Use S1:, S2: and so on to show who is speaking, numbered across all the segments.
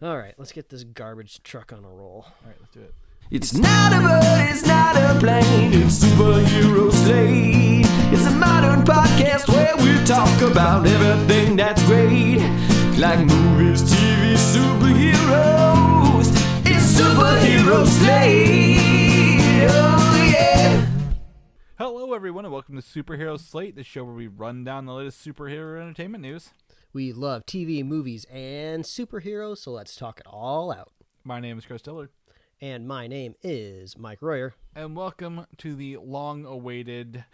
S1: All right, let's get this garbage truck on a roll.
S2: All right, let's do it.
S3: It's not a bird, it's not a plane, it's Superhero Slate. It's a modern podcast where we talk about everything that's great, like movies, TV, superheroes. It's Superhero Slate, oh yeah.
S2: Hello, everyone, and welcome to Superhero Slate, the show where we run down the latest superhero entertainment news.
S1: We love TV, movies, and superheroes, so let's talk it all out.
S2: My name is Chris Dillard.
S1: And my name is Mike Royer.
S2: And welcome to the long-awaited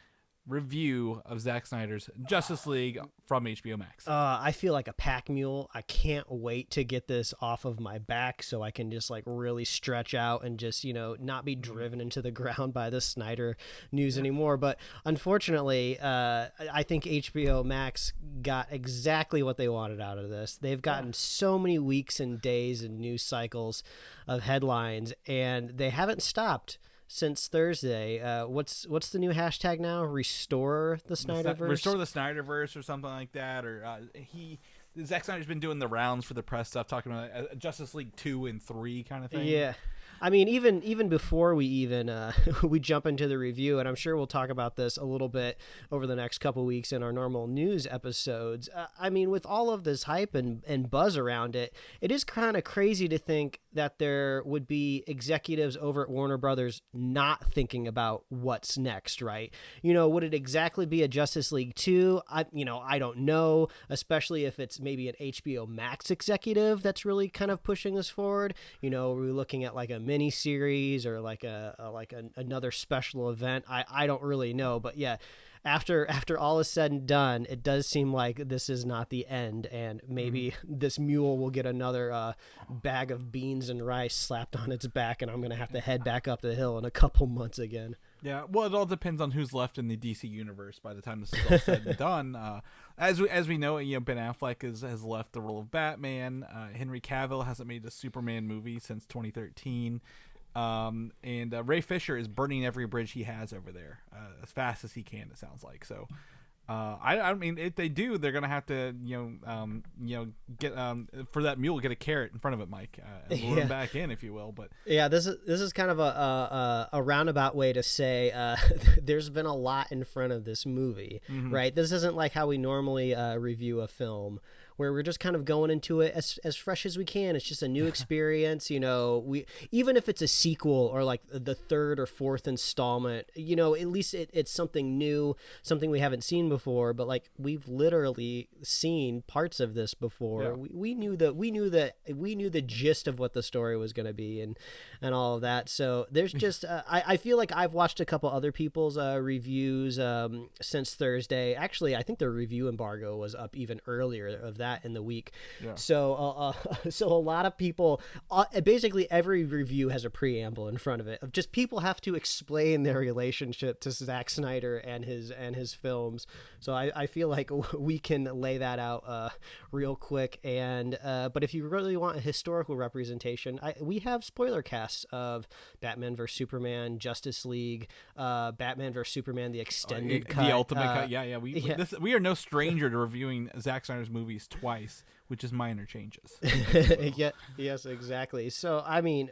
S2: review of Zack Snyder's Justice League from HBO Max.
S1: I feel like a pack mule. I can't wait to get this off of my back so I can just like really stretch out and just, not be driven into the ground by the Snyder news anymore. But unfortunately, I think HBO Max got exactly what they wanted out of this. They've gotten so many weeks and days and news cycles of headlines, and they haven't stopped since Thursday. What's the new hashtag now? Restore the Snyderverse?
S2: Restore the Snyderverse or something like that. Or Zack Snyder's been doing the rounds for the press stuff, talking about Justice League 2 and 3 kind of thing.
S1: Yeah. I mean, even before we we jump into the review, and I'm sure we'll talk about this a little bit over the next couple weeks in our normal news episodes. I mean, with all of this hype and buzz around it, it is kind of crazy to think that there would be executives over at Warner Brothers not thinking about what's next, right? Would it exactly be a Justice League 2? I don't know, especially if it's maybe an HBO Max executive that's really kind of pushing this forward. Are we looking at like a mini series or like another special event? I don't really know, but yeah, after all is said and done, it does seem like this is not the end, and maybe this mule will get another bag of beans and rice slapped on its back, and I'm gonna have to head back up the hill in a couple months again.
S2: Yeah, well, it all depends on who's left in the DC universe by the time this is all said and done. As we know, Ben Affleck has left the role of Batman. Henry Cavill hasn't made a Superman movie since 2013. And Ray Fisher is burning every bridge he has over there as fast as he can, it sounds like. So I mean, if they do, they're gonna have to get for that mule, get a carrot in front of it, Mike, and lure him back in, if you will. But
S1: yeah, this is kind of a roundabout way to say there's been a lot in front of this movie, right? This isn't like how we normally review a film, where we're just kind of going into it as fresh as we can. It's just a new experience, we even if it's a sequel or like the third or fourth installment, at least it's something new, something we haven't seen before. But like, we've literally seen parts of this before. Yeah. We knew the gist of what the story was going to be and all of that. So there's just I feel like I've watched a couple other people's reviews since Thursday. Actually, I think the review embargo was up even earlier of that in the week. Yeah. So a lot of people, basically every review has a preamble in front of it of just people have to explain their relationship to Zack Snyder and his films. So I feel like we can lay that out real quick. And but if you really want a historical representation, we have spoiler casts of Batman vs Superman, Justice League, Batman vs Superman, the extended cut,
S2: the ultimate cut. Yeah. We are no stranger to reviewing Zack Snyder's movies twice, which is minor changes.
S1: Yeah, yes, exactly. So I mean,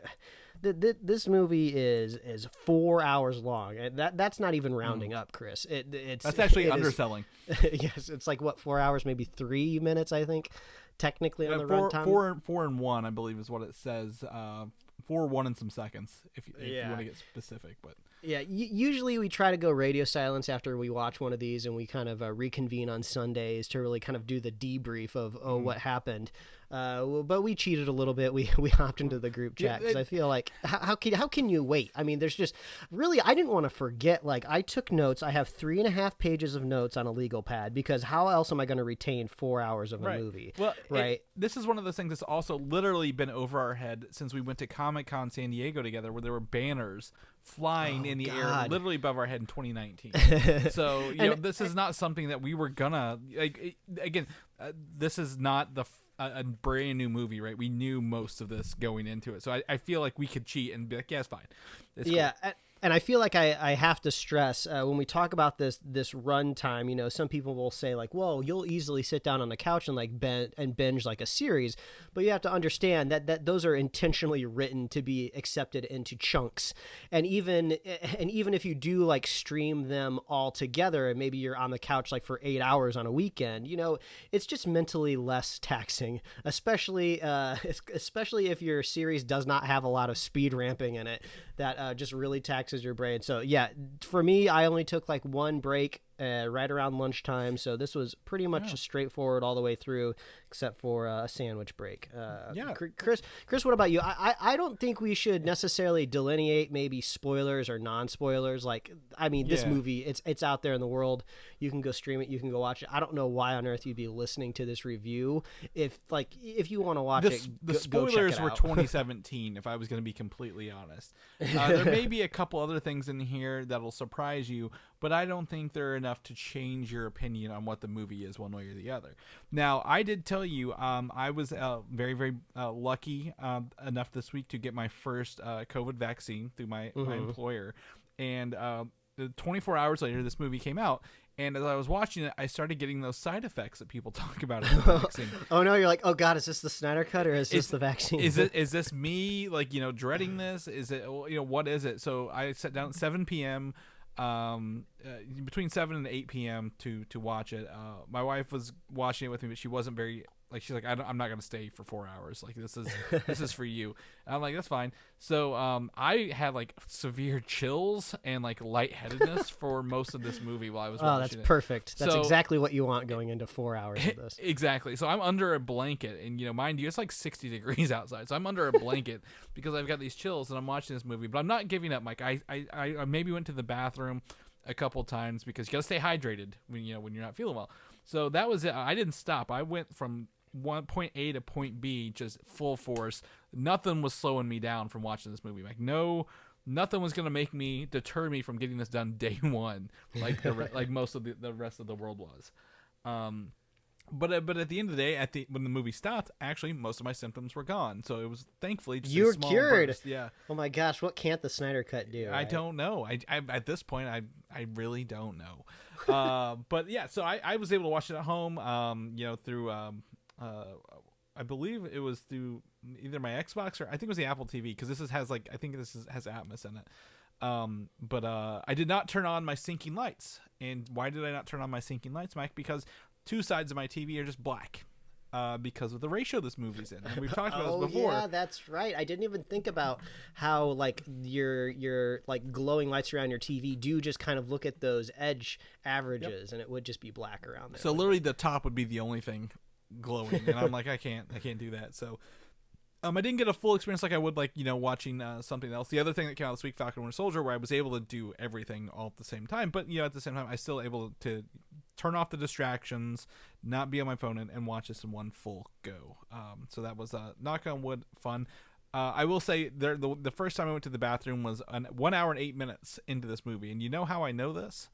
S1: this movie is 4 hours long, and that's not even rounding up, Chris. That's
S2: actually underselling.
S1: Yes, it's like 4 hours, maybe 3 minutes, I think, technically on the runtime.
S2: Four and one, I believe, is what it says. 4, 1 and some seconds, if you want to get specific, but.
S1: Yeah, usually we try to go radio silence after we watch one of these, and we kind of reconvene on Sundays to really kind of do the debrief of what happened. But we cheated a little bit. We hopped into the group chat because I feel like how can you wait? I mean, there's just really, I didn't want to forget. Like, I took notes. I have 3.5 pages of notes on a legal pad because how else am I going to retain 4 hours of a movie?
S2: Well,
S1: right.
S2: This is one of those things that's also literally been over our head since we went to Comic-Con San Diego together, where there were banners flying in the air literally above our head in 2019. So this is not something that we were gonna again, this is not a brand new movie, right? We knew most of this going into it, so I feel like we could cheat and be like, yeah, it's fine. It's cool.
S1: And I feel like I have to stress when we talk about this run time, you know, some people will say like, well, you'll easily sit down on the couch and like binge like a series, but you have to understand that those are intentionally written to be accepted into chunks. And even if you do like stream them all together and maybe you're on the couch like for 8 hours on a weekend, you know, it's just mentally less taxing, especially if your series does not have a lot of speed ramping in it. That just really taxes your brain. So yeah, for me, I only took like one break right around lunchtime. So this was pretty much just straightforward all the way through, except for a sandwich break. Chris, what about you? I don't think we should necessarily delineate maybe spoilers or non-spoilers. Like, I mean, this movie, it's out there in the world. You can go stream it. You can go watch it. I don't know why on earth you'd be listening to this review if you want to watch it.
S2: The spoilers were 2017. If I was going to be completely honest, there may be a couple other things in here that'll surprise you, but I don't think they're enough to change your opinion on what the movie is one way or the other. Now, I did tell you I was very, very lucky enough this week to get my first COVID vaccine through my employer. And 24 hours later, this movie came out. And as I was watching it, I started getting those side effects that people talk about in the vaccine.
S1: Oh no, you're like, oh God, is this the Snyder Cut or is this the vaccine?
S2: Is this me, like, you know, dreading this? Is it, you know, what is it? So I sat down at 7 p.m., between 7 and 8 p.m. to watch it. My wife was watching it with me, but she wasn't very, like, she's like, I'm not going to stay for 4 hours. Like, this is for you. And I'm like, that's fine. So I had like severe chills and like lightheadedness for most of this movie while I was watching it.
S1: Oh, that's perfect. That's exactly what you want going into 4 hours of this.
S2: Exactly. So I'm under a blanket, and, you know, mind you, it's like 60 degrees outside. So I'm under a blanket because I've got these chills and I'm watching this movie, but I'm not giving up, Mike. I maybe went to the bathroom a couple times because you got to stay hydrated when you're not feeling well. So that was it. I didn't stop. I went from point A to point B just full force. Nothing was slowing me down from watching this movie. Like, no, nothing was going to deter me from getting this done day one, like like most of the rest of the world was. But at the end of the day, when the movie stopped, actually most of my symptoms were gone. So it was thankfully just
S1: you were
S2: a small
S1: cured.
S2: burst. Yeah.
S1: Oh my gosh, what can't the Snyder Cut do?
S2: I don't know. I at this point I really don't know. But yeah, so I was able to watch it at home. You know, through I believe it was through either my Xbox or I think it was the Apple TV, because this has Atmos in it. But I did not turn on my sinking lights. And why did I not turn on my sinking lights, Mike? Because two sides of my TV are just black. Because of the ratio this movie's in. And we've talked about this before.
S1: Yeah, that's right. I didn't even think about how like your like glowing lights around your TV do just kind of look at those edge averages, and it would just be black around there.
S2: So literally the top would be the only thing glowing, and I'm like, I can't do that. So I didn't get a full experience like I would, like, you know, watching something else. The other thing that came out this week, Falcon Winter Soldier, where I was able to do everything all at the same time, but, you know, at the same time I still able to turn off the distractions, not be on my phone, and watch this in one full go. So that was knock on wood fun. I will say the first time I went to the bathroom was 1 hour and 8 minutes into this movie, and you know how I know this?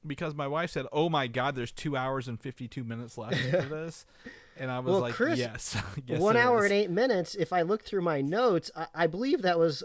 S2: Because my wife said, "Oh my God, there's 2 hours and 52 minutes left for this," and I was like,
S1: Chris,
S2: "Yes, yes."
S1: 1 hour and 8 minutes. If I look through my notes, I believe that was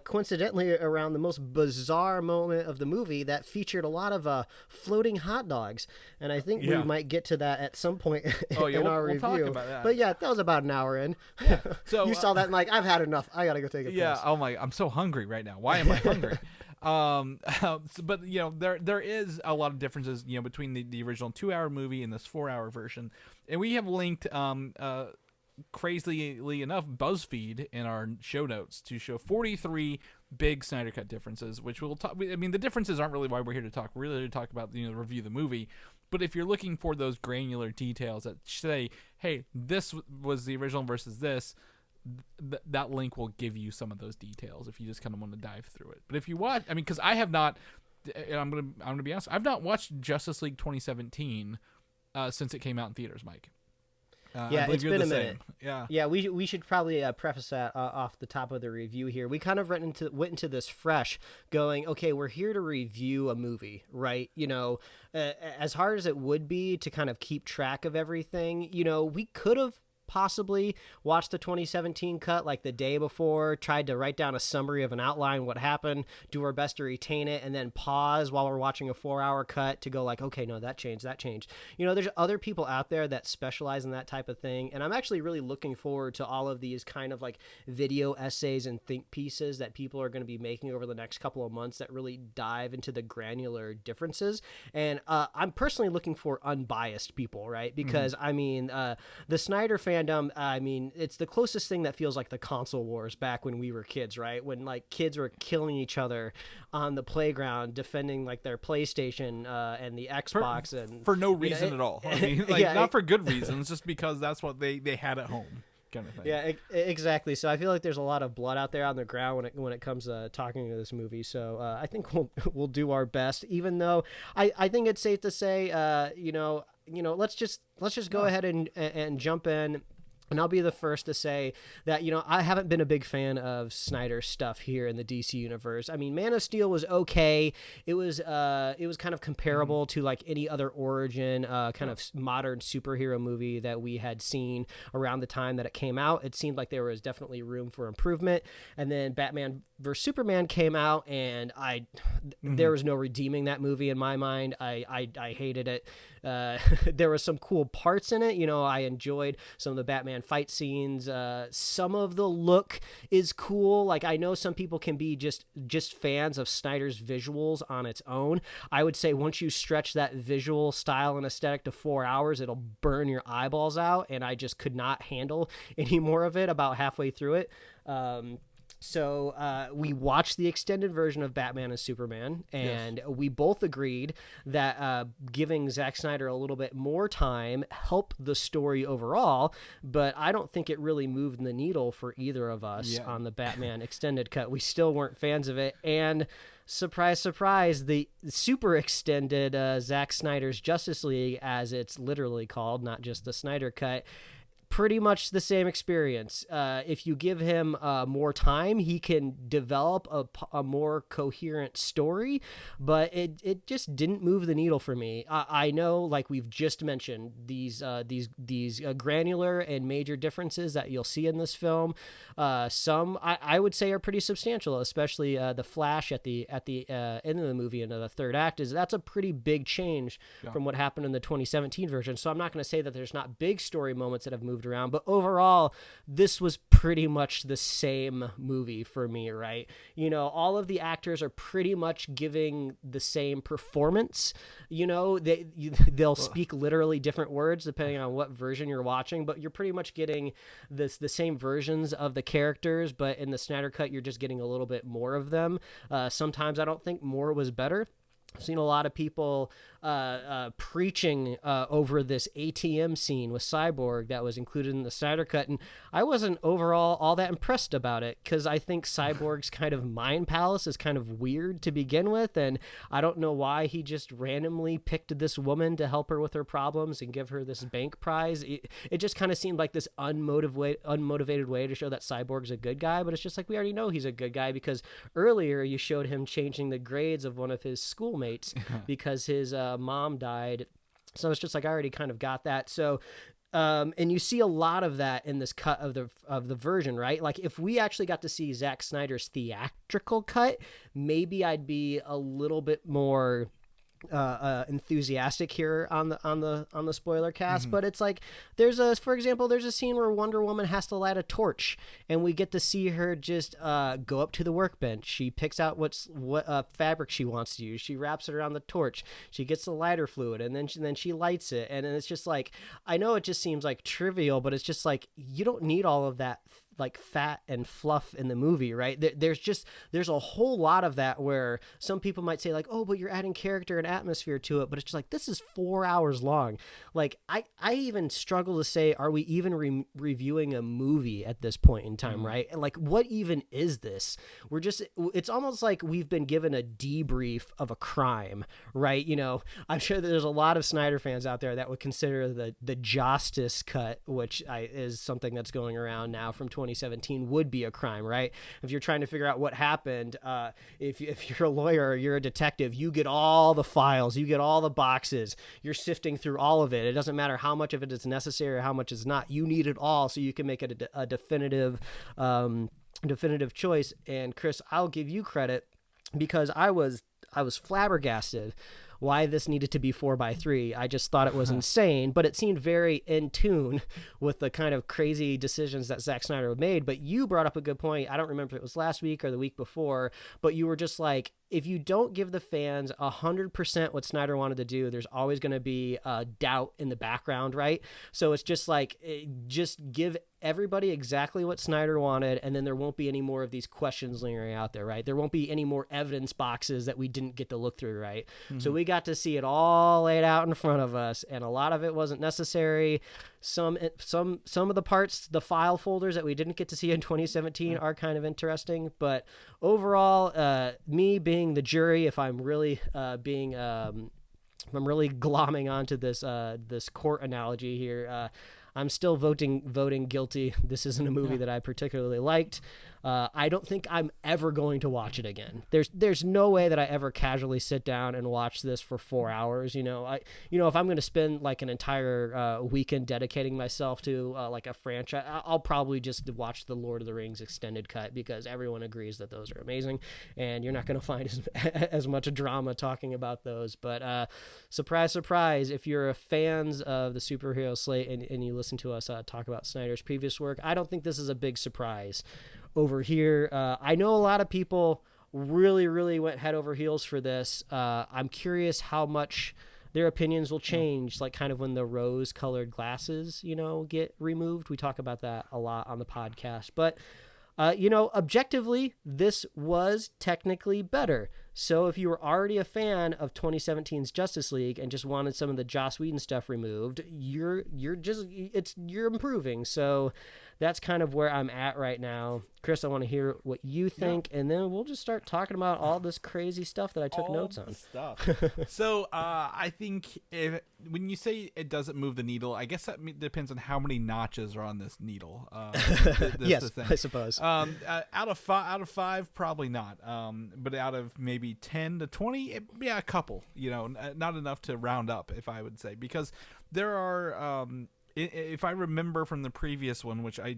S1: coincidentally around the most bizarre moment of the movie that featured a lot of floating hot dogs, and I think we might get to that at some point in our review.
S2: Talk about that.
S1: But yeah, that was about an hour in.
S2: Yeah. So
S1: you saw that and like, I've had enough. I gotta go take a piss.
S2: Yeah. Oh my, I'm so hungry right now. Why am I hungry? But you know, there is a lot of differences, you know, between the original 2 hour movie and this 4 hour version, and we have linked crazily enough BuzzFeed in our show notes to show 43 big Snyder Cut differences, which we'll talk. I mean, the differences aren't really why we're here to talk. We're really here to talk about, you know, review the movie. But if you're looking for those granular details that say, hey, this was the original versus this, that link will give you some of those details if you just kind of want to dive through it. But if you watch, I mean, because I have not, and I'm gonna be honest, I've not watched Justice League 2017 since it came out in theaters, Mike.
S1: Yeah, it's been a minute.
S2: Yeah,
S1: we should probably preface that off the top of the review here. We kind of went into this fresh, going, okay, we're here to review a movie, right? You know, as hard as it would be to kind of keep track of everything, you know, we could have possibly watched the 2017 cut like the day before, tried to write down a summary of an outline, what happened, do our best to retain it, and then pause while we're watching a 4-hour cut to go like, okay, no, that changed. You know, there's other people out there that specialize in that type of thing, and I'm actually really looking forward to all of these kind of like video essays and think pieces that people are going to be making over the next couple of months that really dive into the granular differences. And I'm personally looking for unbiased people, right? Because I mean, the Snyder fandom, I mean, it's the closest thing that feels like the console wars back when we were kids, right? When like kids were killing each other on the playground, defending like their PlayStation and the Xbox, and
S2: for no reason at all. I mean, like not for good reasons, just because that's what they had at home. Kind of thing.
S1: Yeah, exactly. So I feel like there's a lot of blood out there on the ground when it comes to talking to this movie. So I think we'll do our best, even though I think it's safe to say, you know, let's just go ahead and jump in. And I'll be the first to say that, you know, I haven't been a big fan of Snyder's stuff here in the DC universe. I mean, Man of Steel was okay. It was kind of comparable to like any other origin kind of modern superhero movie that we had seen around the time that it came out. It seemed like there was definitely room for improvement. And then Batman vs Superman came out, and there was no redeeming that movie in my mind. I hated it. There were some cool parts in it. You know, I enjoyed some of the Batman fight scenes. Some of the look is cool. Like, I know some people can be just fans of Snyder's visuals on its own. I would say once you stretch that visual style and aesthetic to 4 hours, it'll burn your eyeballs out, and I just could not handle any more of it about halfway through it. So we watched the extended version of Batman and Superman, and we both agreed that giving Zack Snyder a little bit more time helped the story overall, but I don't think it really moved the needle for either of us on the Batman extended cut. We still weren't fans of it, and surprise, surprise, the super extended Zack Snyder's Justice League, as it's literally called, not just the Snyder cut, pretty much the same experience. If you give him more time, he can develop a more coherent story, but it just didn't move the needle for me. I know, like we've just mentioned, these granular and major differences that you'll see in this film. Some I would say are pretty substantial, especially the Flash at the end of the movie into the third act. That's a pretty big change from what happened in the 2017 version. So I'm not going to say that there's not big story moments that have moved around, but overall this was pretty much the same movie for me, right? You know, all of the actors are pretty much giving the same performance. You know, they'll speak literally different words depending on what version you're watching, but you're pretty much getting the same versions of the characters, but in the Snyder cut you're just getting a little bit more of them. Sometimes I don't think more was better. I've seen a lot of people preaching over this ATM scene with Cyborg that was included in the Snyder Cut, and I wasn't overall all that impressed about it, because I think Cyborg's kind of mind palace is kind of weird to begin with, and I don't know why he just randomly picked this woman to help her with her problems and give her this bank prize. It just kind of seemed like this unmotivated way to show that Cyborg's a good guy, but it's just like, we already know he's a good guy, because earlier you showed him changing the grades of one of his schoolmates because his mom died. So it's just like, I already kind of got that. So and you see a lot of that in this cut of the version, right? Like, if we actually got to see Zack Snyder's theatrical cut, maybe I'd be a little bit more enthusiastic here on the spoiler cast. But it's like, for example, there's a scene where Wonder Woman has to light a torch, and we get to see her just go up to the workbench. She picks out what fabric she wants to use. She wraps it around the torch. She gets the lighter fluid, and then she lights it. And it's just like, I know it just seems like trivial, but it's just like, you don't need all of that like fat and fluff in the movie, right? There's a whole lot of that where some people might say like, oh, but you're adding character and atmosphere to it, but it's just like, this is 4 hours long. Like, I even struggle to say, are we even reviewing a movie at this point in time, right? And like, what even is this? It's almost like we've been given a debrief of a crime, right? You know, I'm sure that there's a lot of Snyder fans out there that would consider the Justice cut, which is something that's going around now from 2017, 2017 would be a crime, right? If you're trying to figure out what happened, if you're a lawyer or you're a detective, you get all the files, you get all the boxes, you're sifting through all of it. It doesn't matter how much of it is necessary or how much is not. You need it all so you can make it a definitive choice. And Chris, I'll give you credit because I was flabbergasted why this needed to be 4x3. I just thought it was insane, but it seemed very in tune with the kind of crazy decisions that Zack Snyder made. But you brought up a good point. I don't remember if it was last week or the week before, but you were just like, if you don't give the fans 100% what Snyder wanted to do, there's always going to be doubt in the background, right? So it's just like, just give everybody exactly what Snyder wanted, and then there won't be any more of these questions lingering out there, right? There won't be any more evidence boxes that we didn't get to look through, right? Mm-hmm. So we got to see it all laid out in front of us, and a lot of it wasn't necessary. Some of the parts, the file folders that we didn't get to see in 2017 are kind of interesting, but overall, me being the jury, if I'm really I'm really glomming onto this court analogy here, I'm still voting guilty. This isn't a movie that I particularly liked. I don't think I'm ever going to watch it again. There's no way that I ever casually sit down and watch this for 4 hours. If I'm going to spend like an entire weekend dedicating myself to like a franchise, I'll probably just watch the Lord of the Rings extended cut because everyone agrees that those are amazing, and you're not going to find as much drama talking about those. But surprise, surprise, if you're fans of the Superhero Slate and you listen to us talk about Snyder's previous work, I don't think this is a big surprise over here. I know a lot of people really, really went head over heels for this. I'm curious how much their opinions will change, like kind of when the rose-colored glasses, get removed. We talk about that a lot on the podcast. But, objectively, this was technically better. So if you were already a fan of 2017's Justice League and just wanted some of the Joss Whedon stuff removed, you're improving. So that's kind of where I'm at right now. Chris, I want to hear what you think, and then we'll just start talking about all this crazy stuff that I took notes on.
S2: So I think when you say it doesn't move the needle, I guess that depends on how many notches are on this needle.
S1: Yes, I suppose.
S2: Out of five, probably not. But out of maybe 10 to 20, a couple. Not enough to round up, if I would say, because there are. If I remember from the previous one, which I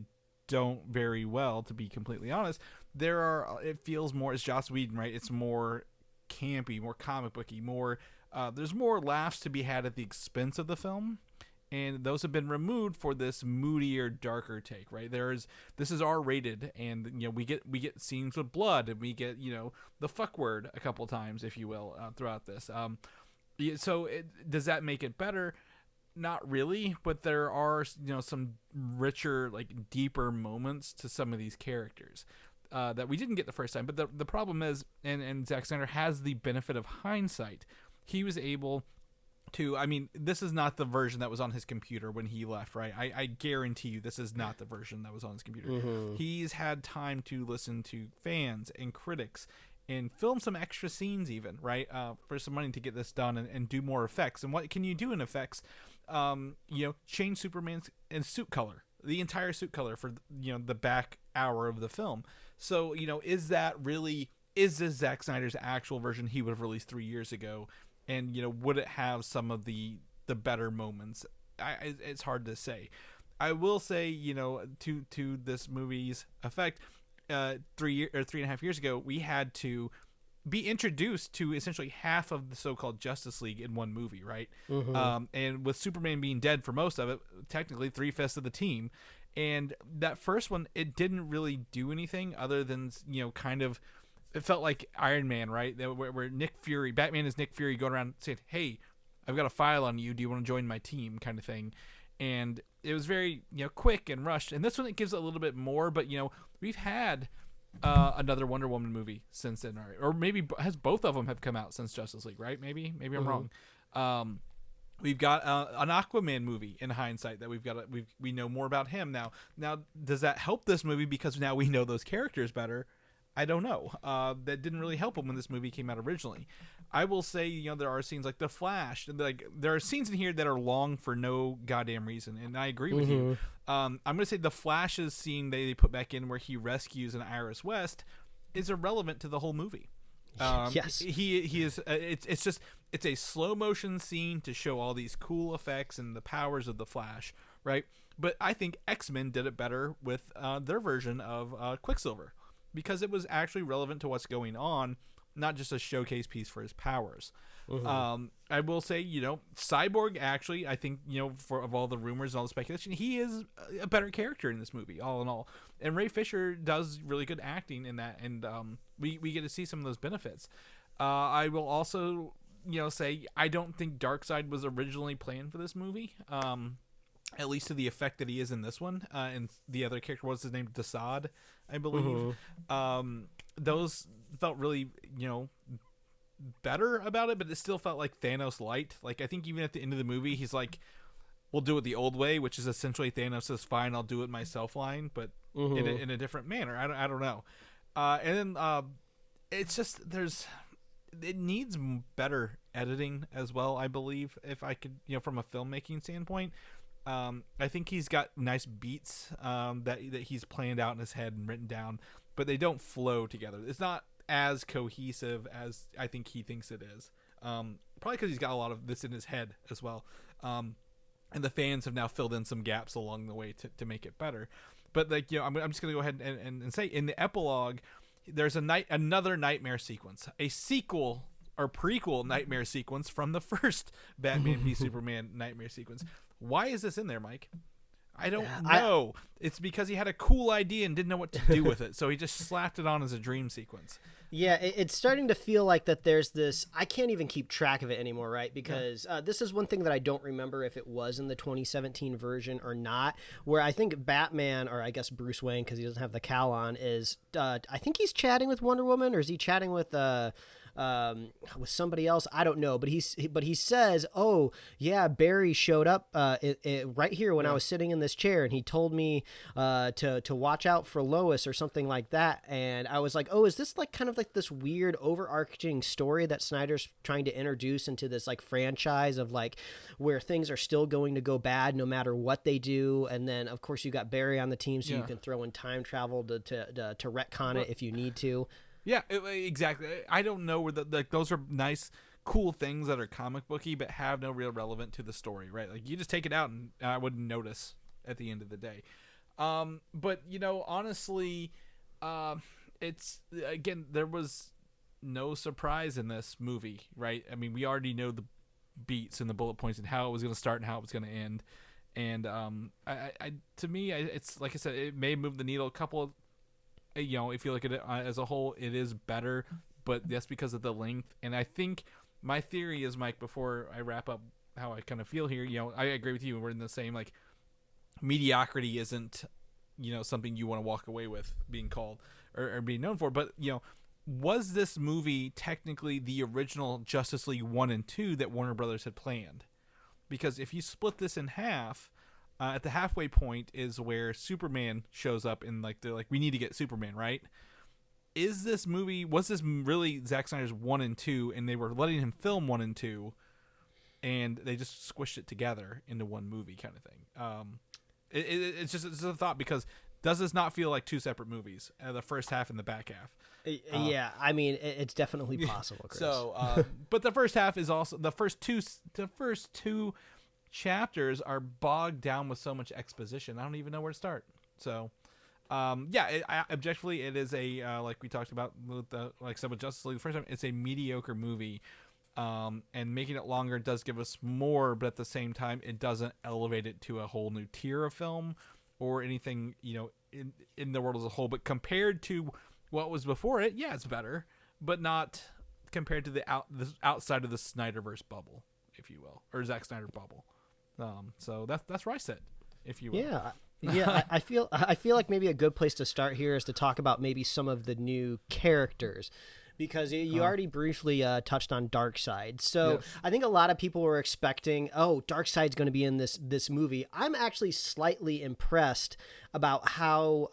S2: don't very well, to be completely honest, it feels more, it's Joss Whedon, right? It's more campy, more comic booky, more, there's more laughs to be had at the expense of the film. And those have been removed for this moodier, darker take, right? This is R-rated, and we get scenes with blood, and we get the fuck word a couple times, if you will, throughout this. So does that make it better? Not really, but there are some richer, like deeper moments to some of these characters that we didn't get the first time. But the problem is, and Zack Snyder has the benefit of hindsight. He was able to, this is not the version that was on his computer when he left, right? I guarantee you this is not the version that was on his computer. Mm-hmm. He's had time to listen to fans and critics and film some extra scenes even, right? For some money to get this done and do more effects. And what can you do in effects? Change Superman's suit color, the entire suit color for, the back hour of the film. So, is this Zack Snyder's actual version he would have released 3 years ago? And, would it have some of the better moments? It's hard to say. I will say, to this movie's effect, 3.5 years ago, we had to be introduced to essentially half of the so-called Justice League in one movie, right? Mm-hmm. And with Superman being dead for most of it, technically 3/5 of the team. And that first one, it didn't really do anything other than, kind of, it felt like Iron Man, right? Where Nick Fury, Batman is Nick Fury, going around saying, hey, I've got a file on you. Do you want to join my team, kind of thing? And it was very, quick and rushed. And this one, it gives a little bit more, but, we've had another Wonder Woman movie since then, or maybe has both of them have come out since Justice League, right? Maybe I'm wrong. We've got an Aquaman movie in hindsight that we know more about him now. Now, does that help this movie because now we know those characters better? I don't know. That didn't really help him when this movie came out originally. I will say, there are scenes like The Flash. Like there are scenes in here that are long for no goddamn reason, and I agree with you. I'm gonna say The Flash's scene they put back in where he rescues an Iris West is irrelevant to the whole movie.
S1: Yes,
S2: he is. It's a slow motion scene to show all these cool effects and the powers of the Flash, right? But I think X-Men did it better with their version of Quicksilver, because it was actually relevant to what's going on, not just a showcase piece for his powers. I will say, Cyborg actually, I think, of all the rumors and all the speculation, he is a better character in this movie, all in all. And Ray Fisher does really good acting in that, and we get to see some of those benefits. I will also, say I don't think Darkseid was originally planned for this movie, at least to the effect that he is in this one. And the other character, was his name? Desaad, I believe. Those felt really, better about it, but it still felt like Thanos light. Like, I think even at the end of the movie, he's like, we'll do it the old way, which is essentially Thanos says, fine, I'll do it myself line, but in a different manner. I don't know. And then it's just, it needs better editing as well, I believe, if I could, from a filmmaking standpoint. I think he's got nice beats that he's planned out in his head and written down, but they don't flow together. It's not as cohesive as I think he thinks it is. Probably because he's got a lot of this in his head as well. And the fans have now filled in some gaps along the way to make it better. But I'm just gonna go ahead and say in the epilogue, there's another nightmare sequence, a sequel or prequel nightmare sequence from the first Batman v Superman nightmare sequence. Why is this in there, Mike? I don't know. It's because he had a cool idea and didn't know what to do with it, so he just slapped it on as a dream sequence.
S1: Yeah, it's starting to feel like that there's this... I can't even keep track of it anymore, right? Because this is one thing that I don't remember if it was in the 2017 version or not, where I think Batman, or I guess Bruce Wayne, because he doesn't have the cowl on, is... I think he's chatting with Wonder Woman, or is he chatting with somebody else? I don't know, but he says, oh yeah, Barry showed up right here when I was sitting in this chair, and he told me to watch out for Lois or something like that. And I was like, oh, is this like kind of like this weird overarching story that Snyder's trying to introduce into this like franchise of like where things are still going to go bad no matter what they do? And then of course you got Barry on the team, so you can throw in time travel to retcon it if you need to.
S2: Yeah, exactly. I don't know where those are nice, cool things that are comic booky, but have no real relevance to the story, right? Like you just take it out, and I wouldn't notice at the end of the day. But honestly, it's again, there was no surprise in this movie, right? I mean, we already know the beats and the bullet points and how it was going to start and how it was going to end. And to me, it's like I said, it may move the needle a couple of. If you look at it as a whole, it is better, but that's because of the length. And I think my theory is, Mike, before I wrap up how I kind of feel here, I agree with you. We're in the same, like, mediocrity isn't, something you want to walk away with being called or being known for. But, was this movie technically the original Justice League 1 and 2 that Warner Brothers had planned? Because if you split this in half, at the halfway point is where Superman shows up, and they're like, we need to get Superman, right? Was this really Zack Snyder's 1 and 2, and they were letting him film 1 and 2, and they just squished it together into one movie kind of thing? It's just a thought, because does this not feel like two separate movies, the first half and the back half?
S1: Yeah, I mean, it's definitely possible, Chris.
S2: So, but the first half is also the first two chapters are bogged down with so much exposition. I don't even know where to start. So, objectively, it is a like we talked about with with Justice League the first time. It's a mediocre movie, and making it longer does give us more, but at the same time, it doesn't elevate it to a whole new tier of film or anything in the world as a whole. But compared to what was before it, yeah, it's better, but not compared to the outside of the Snyderverse bubble, if you will, or Zack Snyder bubble. So that's where I sit, if you will.
S1: Yeah. I feel like maybe a good place to start here is to talk about maybe some of the new characters, because you already briefly touched on Darkseid. So
S2: Yes.
S1: I think a lot of people were expecting, oh, Darkseid's going to be in this movie. I'm actually slightly impressed about how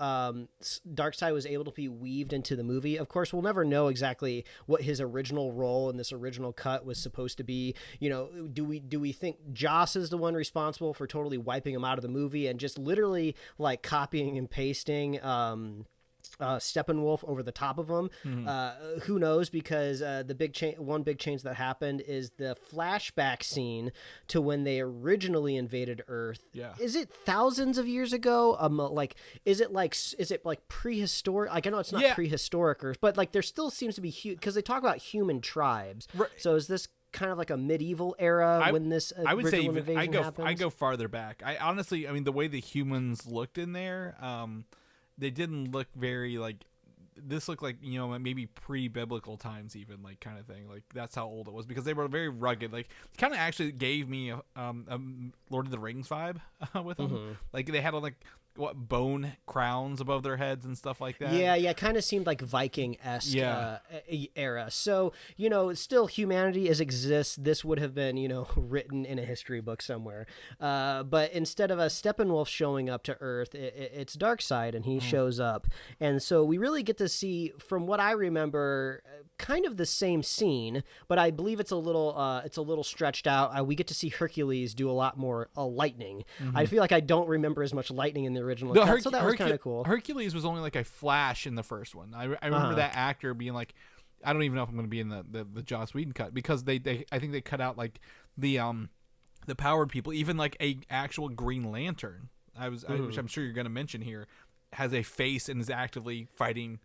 S1: Darkseid was able to be weaved into the movie. Of course, we'll never know exactly what his original role in this original cut was supposed to be. You know, do we think Joss is the one responsible for totally wiping him out of the movie and just literally like copying and pasting Steppenwolf over the top of him? Who knows? Because one big change that happened is the flashback scene to when they originally invaded Earth.
S2: Yeah.
S1: Is it thousands of years ago? Is it like prehistoric? Like, I know it's not prehistoric Earth, but like there still seems to be because they talk about human tribes.
S2: Right.
S1: So is this kind of like a medieval era when this
S2: I would say
S1: original invasion happens?
S2: I go farther back. I honestly, I mean, the way the humans looked in there, they didn't look very like. This looked like, you know, maybe pre-biblical times, even, like, kind of thing. Like, that's how old it was, because they were very rugged. Like, kind of actually gave me a Lord of the Rings vibe with them. Like, they had like bone crowns above their heads and stuff like that.
S1: Yeah, kind of seemed like Viking-esque era. So, you know, still humanity exists. This would have been, you know, written in a history book somewhere. But instead of a Steppenwolf showing up to Earth, it's Darkseid, and he shows up. And so we really get to see, from what I remember, kind of the same scene, but I believe it's a little stretched out. We get to see Hercules do a lot more lightning. I feel like I don't remember as much lightning in the original cut, so that was kind of cool.
S2: Hercules was only like a flash in the first one. I remember that actor being like, I don't even know if I'm going to be in the Joss Whedon cut, because I think they cut out like the powered people, even like a actual Green Lantern. Which I'm sure you're going to mention here, has a face and is actively fighting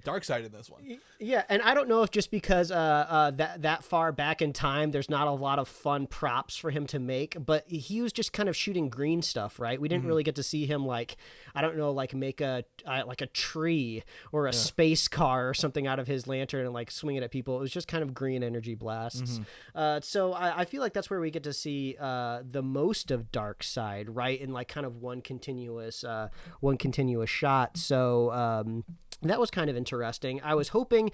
S2: Darkseid in this one.
S1: Yeah, and I don't know if just because that far back in time, there's not a lot of fun props for him to make, but he was just kind of shooting green stuff, right? We didn't really get to see him, like, I don't know, like make a tree or a space car or something out of his lantern and like swing it at people. It was just kind of green energy blasts. So I feel like that's where we get to see the most of Darkseid, right? In like kind of one continuous shot. So that was kind of interesting. I was hoping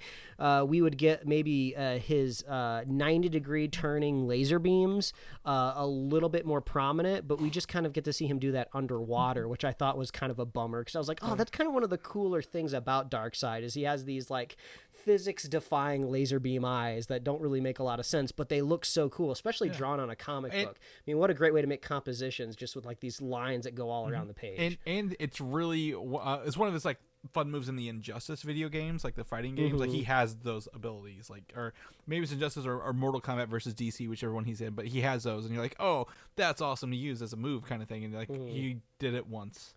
S1: we would get maybe his 90-degree turning laser beams a little bit more prominent, but we just kind of get to see him do that underwater, which I thought was kind of a bummer, because I was like, oh, that's kind of one of the cooler things about Darkseid is he has these like physics-defying laser beam eyes that don't really make a lot of sense, but they look so cool, especially drawn on a comic book. I mean, what a great way to make compositions, just with like these lines that go all around the page.
S2: And it's really it's one of his like fun moves in the Injustice video games, like the fighting games. Like he has those abilities, like, or maybe it's Injustice or Mortal Kombat versus DC, whichever one he's in, but he has those, and you're like, oh, that's awesome to use as a move, kind of thing. And like he did it once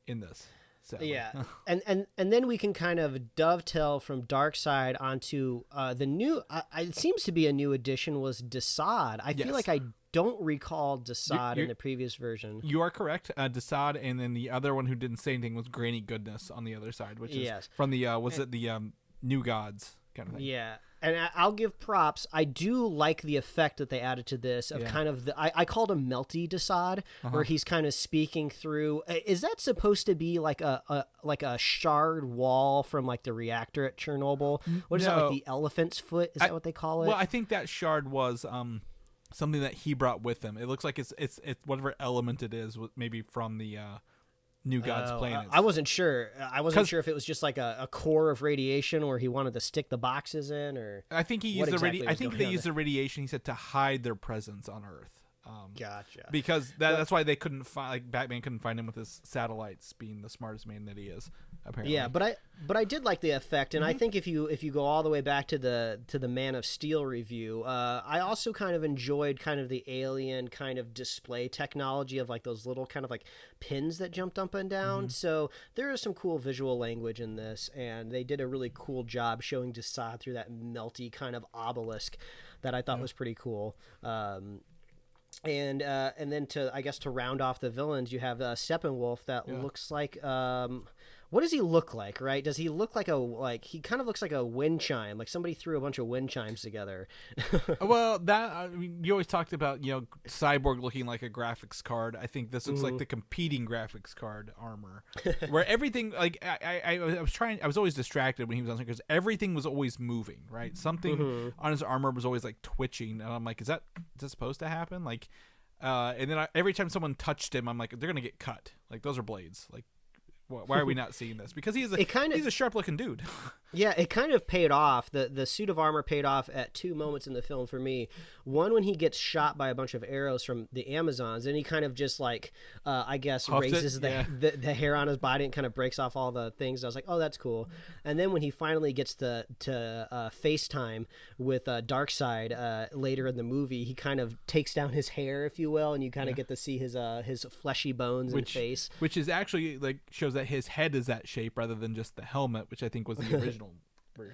S2: in this. Sadly.
S1: Yeah, and then we can kind of dovetail from Darkseid onto the new. It seems to be a new addition was Desaad. I feel like I don't recall Desaad in the previous version.
S2: You are correct, Desaad, and then the other one who didn't say anything was Granny Goodness on the other side, which is from the New Gods kind of thing.
S1: Yeah. And I'll give props. I do like the effect that they added to this of kind of I called him Melty Desaad, where he's kind of speaking through. Is that supposed to be like a shard wall from like the reactor at Chernobyl? What is that, like the elephant's foot? Is that what they call it?
S2: Well, I think that shard was something that he brought with him. It looks like it's whatever element it is, maybe from the New Gods planets.
S1: I wasn't sure. I wasn't sure if it was just like a core of radiation where he wanted to stick the boxes in, or
S2: I think he used I think they used the radiation, he said, to hide their presence on Earth.
S1: Gotcha.
S2: Because that's why they couldn't find, like, Batman couldn't find him with his satellites, being the smartest man that he is, apparently.
S1: Yeah, but I did like the effect, and I think if you go all the way back to the Man of Steel review, I also kind of enjoyed kind of the alien kind of display technology of like those little kind of like pins that jumped up and down. So there is some cool visual language in this, and they did a really cool job showing Desaad through that melty kind of obelisk that I thought was pretty cool. And then to round off the villains, you have Steppenwolf that looks like what does he look like, right? Does he look like he kind of looks like a wind chime, like somebody threw a bunch of wind chimes together.
S2: Well, you always talked about, Cyborg looking like a graphics card. I think this looks like the competing graphics card armor, where everything, like, I was always distracted when he was on screen because everything was always moving, right? Something on his armor was always like twitching, and I'm like, is that supposed to happen? Like, and then every time someone touched him, I'm like, they're gonna get cut. Like, those are blades. Like, why are we not seeing this? Because he's a sharp looking dude.
S1: Yeah, it kind of paid off. The suit of armor paid off at two moments in the film for me. One, when he gets shot by a bunch of arrows from the Amazons, and he kind of just like, I guess, raises the hair on his body and kind of breaks off all the things. I was like, oh, that's cool. And then when he finally gets to FaceTime with Darkseid later in the movie, he kind of takes down his hair, if you will, and you kind of get to see his fleshy bones and face.
S2: Which is actually, like, shows that his head is that shape rather than just the helmet, which I think was the original.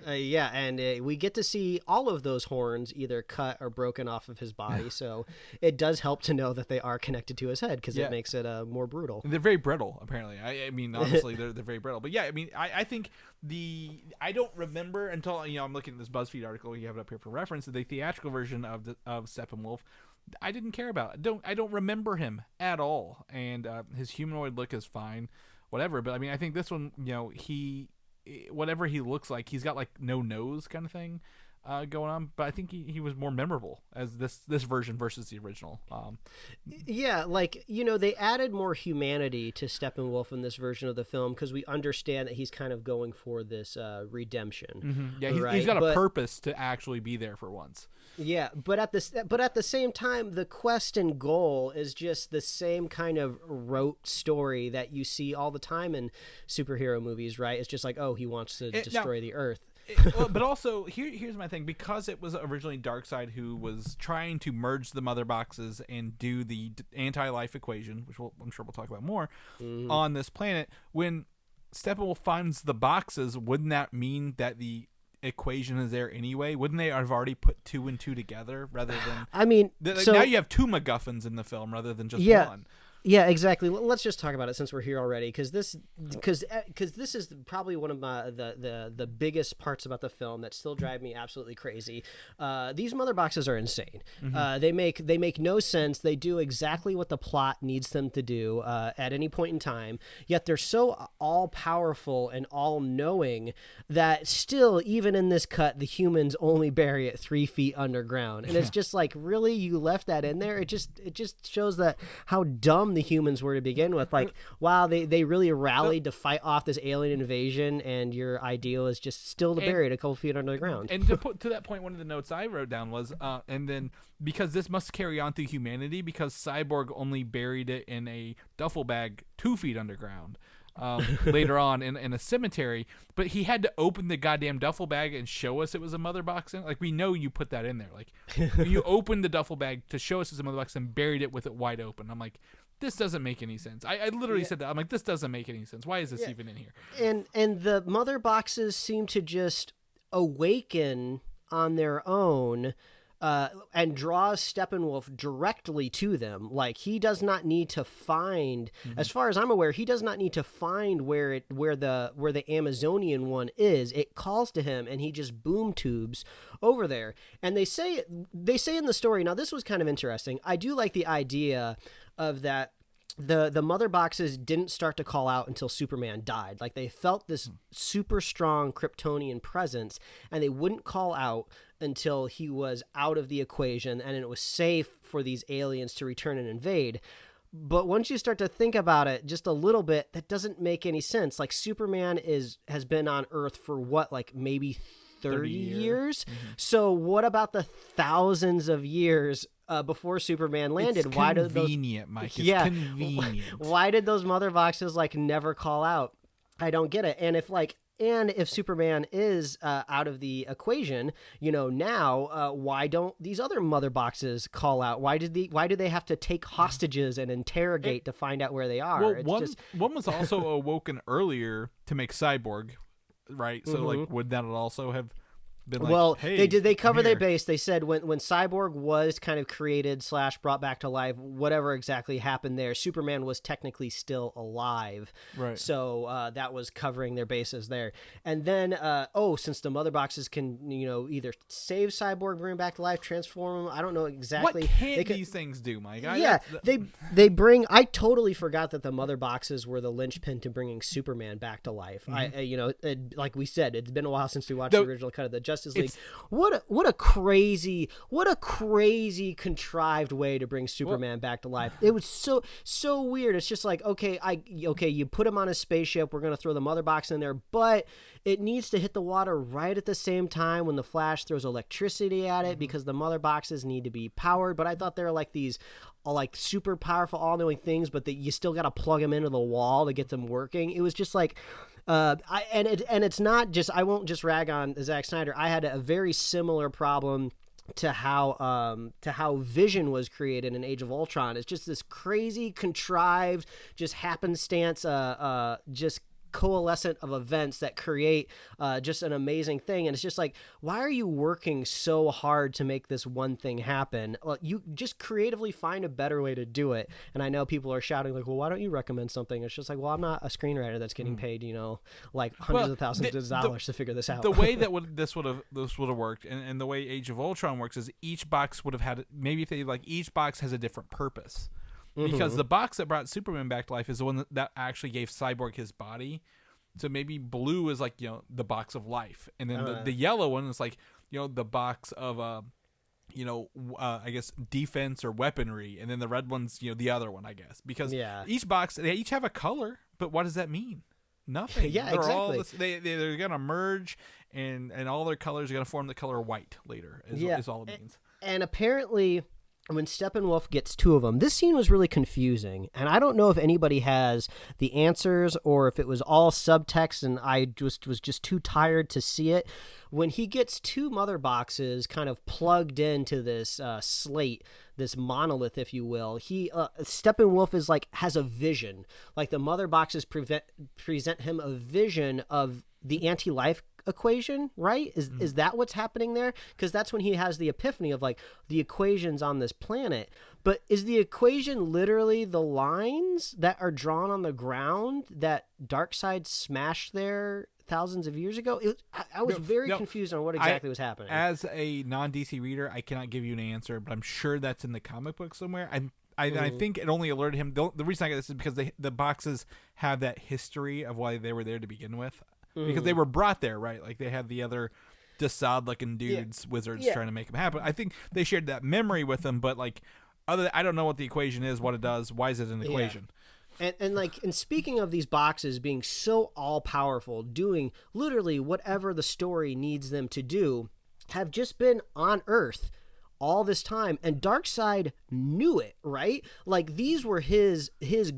S1: Yeah, and we get to see all of those horns either cut or broken off of his body, so it does help to know that they are connected to his head because it makes it more brutal.
S2: And they're very brittle, apparently. I mean, honestly, they're very brittle. But yeah, I mean, I think I don't remember until I'm looking at this BuzzFeed article. You have it up here for reference. The theatrical version of Steppenwolf, I didn't care about. I don't remember him at all, and his humanoid look is fine, whatever. But I mean, I think this one, whatever he looks like, he's got like no nose kind of thing going on, but I think he was more memorable as this version versus the original.
S1: Yeah, like, they added more humanity to Steppenwolf in this version of the film because we understand that he's kind of going for this redemption.
S2: Mm-hmm. Yeah, he's got a purpose to actually be there for once.
S1: Yeah, but at the same time, the quest and goal is just the same kind of rote story that you see all the time in superhero movies, right? It's just like, oh, he wants to destroy the Earth.
S2: But also, here's my thing. Because it was originally Darkseid who was trying to merge the mother boxes and do the anti-life equation, which I'm sure we'll talk about more, on this planet, when Steppenwolf finds the boxes, wouldn't that mean that the equation is there anyway? Wouldn't they have already put two and two together rather than...
S1: I mean...
S2: now you have two MacGuffins in the film rather than just one.
S1: Yeah, exactly. Let's just talk about it since we're here already, because this is probably one of the biggest parts about the film that still drive me absolutely crazy. These mother boxes are insane. They make no sense. They do exactly what the plot needs them to do at any point in time. Yet they're so all powerful and all knowing that still, even in this cut, the humans only bury it 3 feet underground, and it's just like, really, you left that in there? It just shows that how dumb the humans were to begin with. Like, wow, they really rallied to fight off this alien invasion, and your ideal is just still to bury it a couple feet under the ground.
S2: And to put to that point, one of the notes I wrote down was, and then because this must carry on through humanity, because Cyborg only buried it in a duffel bag 2 feet underground. Later on in a cemetery, but he had to open the goddamn duffel bag and show us it was a mother box in. Like, we know you put that in there. Like, you opened the duffel bag to show us it's a mother box and buried it with it wide open. I'm like, this doesn't make any sense. I literally said that. I'm like, this doesn't make any sense. Why is this even in here?
S1: And the mother boxes seem to just awaken on their own. And draws Steppenwolf directly to them. Like, he does not need to find, as far as I'm aware, he does not need to find where the Amazonian one is. It calls to him, and he just boom tubes over there. And they say in the story. Now, this was kind of interesting. I do like the idea of that. The mother boxes didn't start to call out until Superman died. Like, they felt this super strong Kryptonian presence, and they wouldn't call out until he was out of the equation and it was safe for these aliens to return and invade. But once you start to think about it just a little bit, that doesn't make any sense. Like, Superman has been on Earth for what, like maybe 30 years? So what about the thousands of years before Superman landed?
S2: It's convenient, Mike. It's convenient.
S1: Why did those mother boxes like never call out? I don't get it. And if Superman is out of the equation, now why don't these other mother boxes call out? Why do they have to take hostages and interrogate to find out where they are?
S2: Well, one was also awoken earlier to make Cyborg, right? So like, would that also have been like,
S1: well,
S2: hey,
S1: they cover their
S2: here.
S1: base. They said when Cyborg was kind of created / brought back to life, whatever exactly happened there, Superman was technically still alive.
S2: Right.
S1: So that was covering their bases there. And then, since the mother boxes can, either save Cyborg, bring him back to life, transform him. I don't know exactly.
S2: What can't these things do, Mike?
S1: They bring. I totally forgot that the mother boxes were the linchpin to bringing Superman back to life.
S2: Mm-hmm.
S1: Like we said, it's been a while since we watched the original cut of the Justice League. What a crazy contrived way to bring Superman back to life. It was so weird. It's just like, okay, you put him on a spaceship. We're gonna throw the mother box in there, but it needs to hit the water right at the same time when the Flash throws electricity at it, because the mother boxes need to be powered. But I thought they were like these super powerful, all-knowing things, but that you still got to plug them into the wall to get them working. It was just like, it's not just, I won't just rag on Zack Snyder. I had a very similar problem to how Vision was created in Age of Ultron. It's just this crazy, contrived, just happenstance, just coalescent of events that create just an amazing thing. And it's just like, why are you working so hard to make this one thing happen? You just creatively find a better way to do it. And I know people are shouting like, well, why don't you recommend something? It's just like, well, I'm not a screenwriter that's getting paid, like hundreds of thousands of dollars to figure this out.
S2: The way that this would have worked, and the way Age of Ultron works, is each box would have had, maybe if they each box has a different purpose. Because the box that brought Superman back to life is the one that actually gave Cyborg his body. So maybe blue is like, the box of life. And then the yellow one is like, the box of, I guess defense or weaponry. And then the red one's, the other one, I guess. Because each box, they each have a color, but what does that mean? Nothing.
S1: Yeah,
S2: they're
S1: exactly.
S2: They're going to merge, and all their colors are going to form the color white later, is all it means.
S1: And apparently, when Steppenwolf gets two of them, this scene was really confusing, and I don't know if anybody has the answers or if it was all subtext and I was just too tired to see it. When he gets two mother boxes kind of plugged into this slate, this monolith, if you will, Steppenwolf is like, has a vision. Like the mother boxes present him a vision of the anti-life equation, right? Is that what's happening there? Because that's when he has the epiphany of like the equations on this planet. But is the equation literally the lines that are drawn on the ground that Darkseid smashed there thousands of years ago? I was very confused on what exactly was happening.
S2: As a non-DC reader, I cannot give you an answer, but I'm sure that's in the comic book somewhere. I think it only alerted him. The reason I got this is because the boxes have that history of why they were there to begin with. Because they were brought there, right? Like they had the other Desaad-looking dudes, wizards, trying to make them happen. I think they shared that memory with them, but like, I don't know what the equation is, what it does, why is it an equation?
S1: And speaking of these boxes being so all powerful, doing literally whatever the story needs them to do, have just been on Earth all this time, and Darkseid knew it, right? Like these were his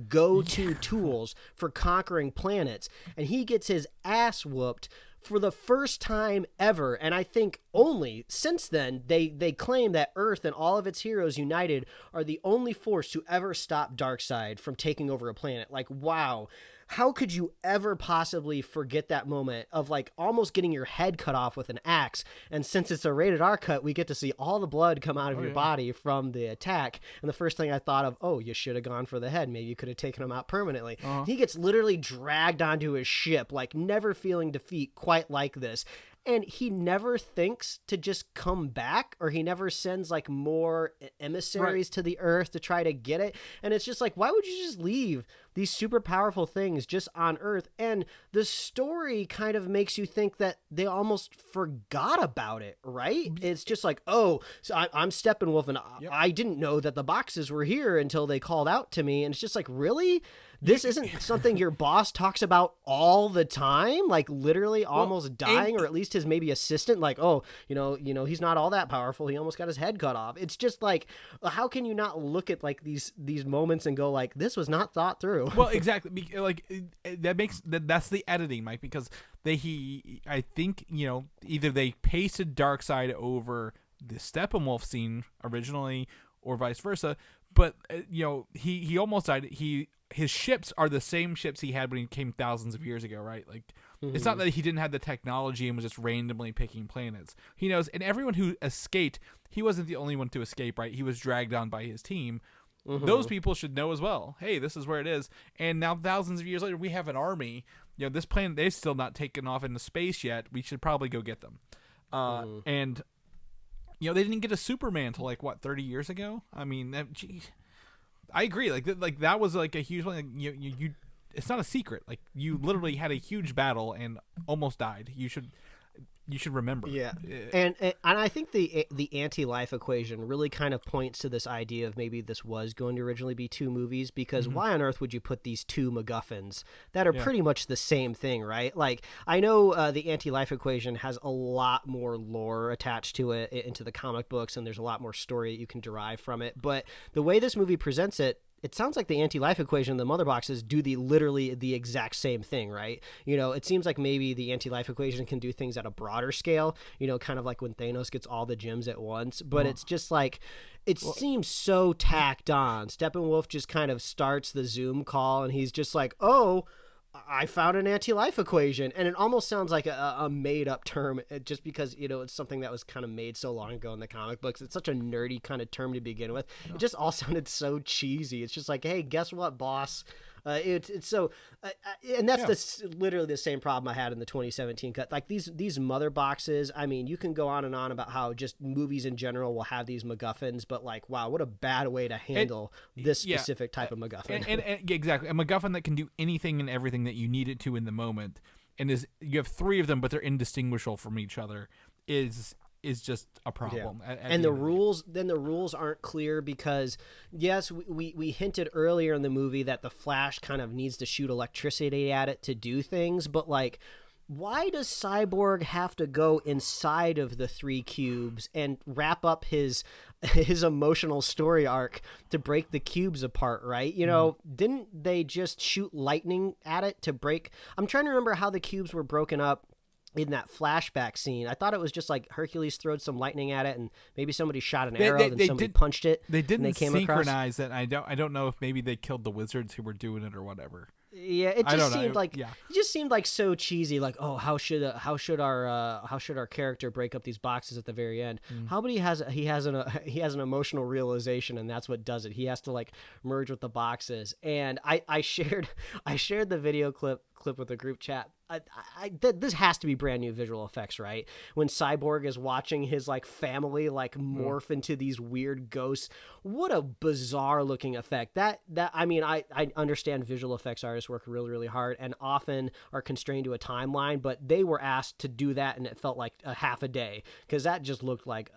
S1: go-to tools for conquering planets, and he gets his ass whooped for the first time ever, and I think only since then. They claim that Earth and all of its heroes united are the only force to ever stop Darkseid from taking over a planet. Like, wow. How could you ever possibly forget that moment of like almost getting your head cut off with an axe? And since it's a rated R cut, we get to see all the blood come out of your body from the attack. And the first thing I thought of, you should have gone for the head. Maybe you could have taken him out permanently. He gets literally dragged onto his ship, like never feeling defeat quite like this. And he never thinks to just come back, or he never sends like more emissaries to the Earth to try to get it. And it's just like, why would you just leave these super powerful things just on Earth? And the story kind of makes you think that they almost forgot about it, right? It's just like, so I'm Steppenwolf, and I didn't know that the boxes were here until they called out to me. And it's just like, really? This isn't something your boss talks about all the time, like literally almost dying, or at least his maybe assistant, like, he's not all that powerful. He almost got his head cut off. It's just like, how can you not look at like these moments and go like, this was not thought through?
S2: Well, exactly. Like that's the editing, Mike, because I think, either they pasted Darkseid over the Steppenwolf scene originally, or vice versa. but he almost died. His ships are the same ships he had when he came thousands of years ago, right? Like, it's not that he didn't have the technology and was just randomly picking planets. He knows, and everyone who escaped, he wasn't the only one to escape, right? He was dragged down by his team. Those people should know as well. Hey, this is where it is. And now, thousands of years later, we have an army. This planet, they've still not taken off into space yet. We should probably go get them. And they didn't get a Superman until 30 years ago. I mean, I agree. Like that was like a huge one. Like, you it's not a secret. Like, you literally had a huge battle and almost died. You should remember.
S1: Yeah. And I think the anti-life equation really kind of points to this idea of maybe this was going to originally be two movies, because why on earth would you put these two MacGuffins that are pretty much the same thing, right? Like, I know the anti-life equation has a lot more lore attached to it into the comic books, and there's a lot more story that you can derive from it. But the way this movie presents it, it sounds like the anti-life equation and the mother boxes do literally the exact same thing, right? It seems like maybe the anti-life equation can do things at a broader scale, kind of like when Thanos gets all the gems at once. But it's just like, it seems so tacked on. Steppenwolf just kind of starts the Zoom call, and he's just like, oh, I found an anti-life equation. And it almost sounds like a made-up term, just because, it's something that was kind of made so long ago in the comic books. It's such a nerdy kind of term to begin with. It just all sounded so cheesy. It's just like, hey, guess what, boss? It's so, and that's literally the same problem I had in the 2017 cut. Like, these mother boxes, I mean, you can go on and on about how just movies in general will have these MacGuffins, but like, wow, what a bad way to handle this specific type of MacGuffin.
S2: And exactly, a MacGuffin that can do anything and everything that you need it to in the moment, and you have three of them, but they're indistinguishable from each other, is just a problem.
S1: And the rules aren't clear, because yes, we hinted earlier in the movie that the Flash kind of needs to shoot electricity at it to do things, but like, why does Cyborg have to go inside of the three cubes and wrap up his emotional story arc to break the cubes apart, right? Didn't they just shoot lightning at it to break? I'm trying to remember how the cubes were broken up in that flashback scene. I thought it was just like Hercules throwed some lightning at it, and maybe somebody shot an arrow, and somebody punched it.
S2: They didn't synchronize it. I don't know if maybe they killed the wizards who were doing it or whatever.
S1: Yeah, it just seemed like so cheesy. Like, oh, how should our character break up these boxes at the very end? How about he has an emotional realization, and that's what does it. He has to like merge with the boxes. And I shared the video clip with the group chat. This has to be brand new visual effects, right? When Cyborg is watching his like family like morph into these weird ghosts. What a bizarre looking effect. That I mean, I understand visual effects artists work really, really hard and often are constrained to a timeline, but they were asked to do that, and it felt like a half a day, because that just looked like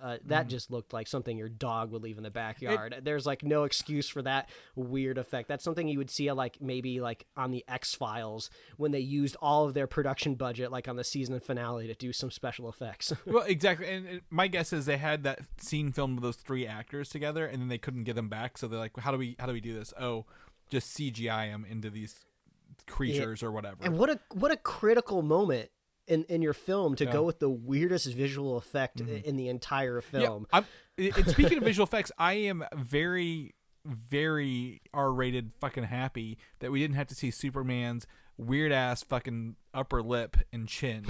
S1: something your dog would leave in the backyard. There's like no excuse for that weird effect. That's something you would see like maybe like on the X-Files, when they used all of their production budget like on the season finale to do some special effects.
S2: Well, exactly. And my guess is they had that scene filmed with those three actors together, and then they couldn't get them back, so they're like, how do we do this? Oh, just CGI them into these creatures or whatever.
S1: And what a critical moment in your film to go with the weirdest visual effect in the entire film.
S2: And speaking of visual effects, I am very, very R-rated fucking happy that we didn't have to see Superman's weird ass fucking upper lip and chin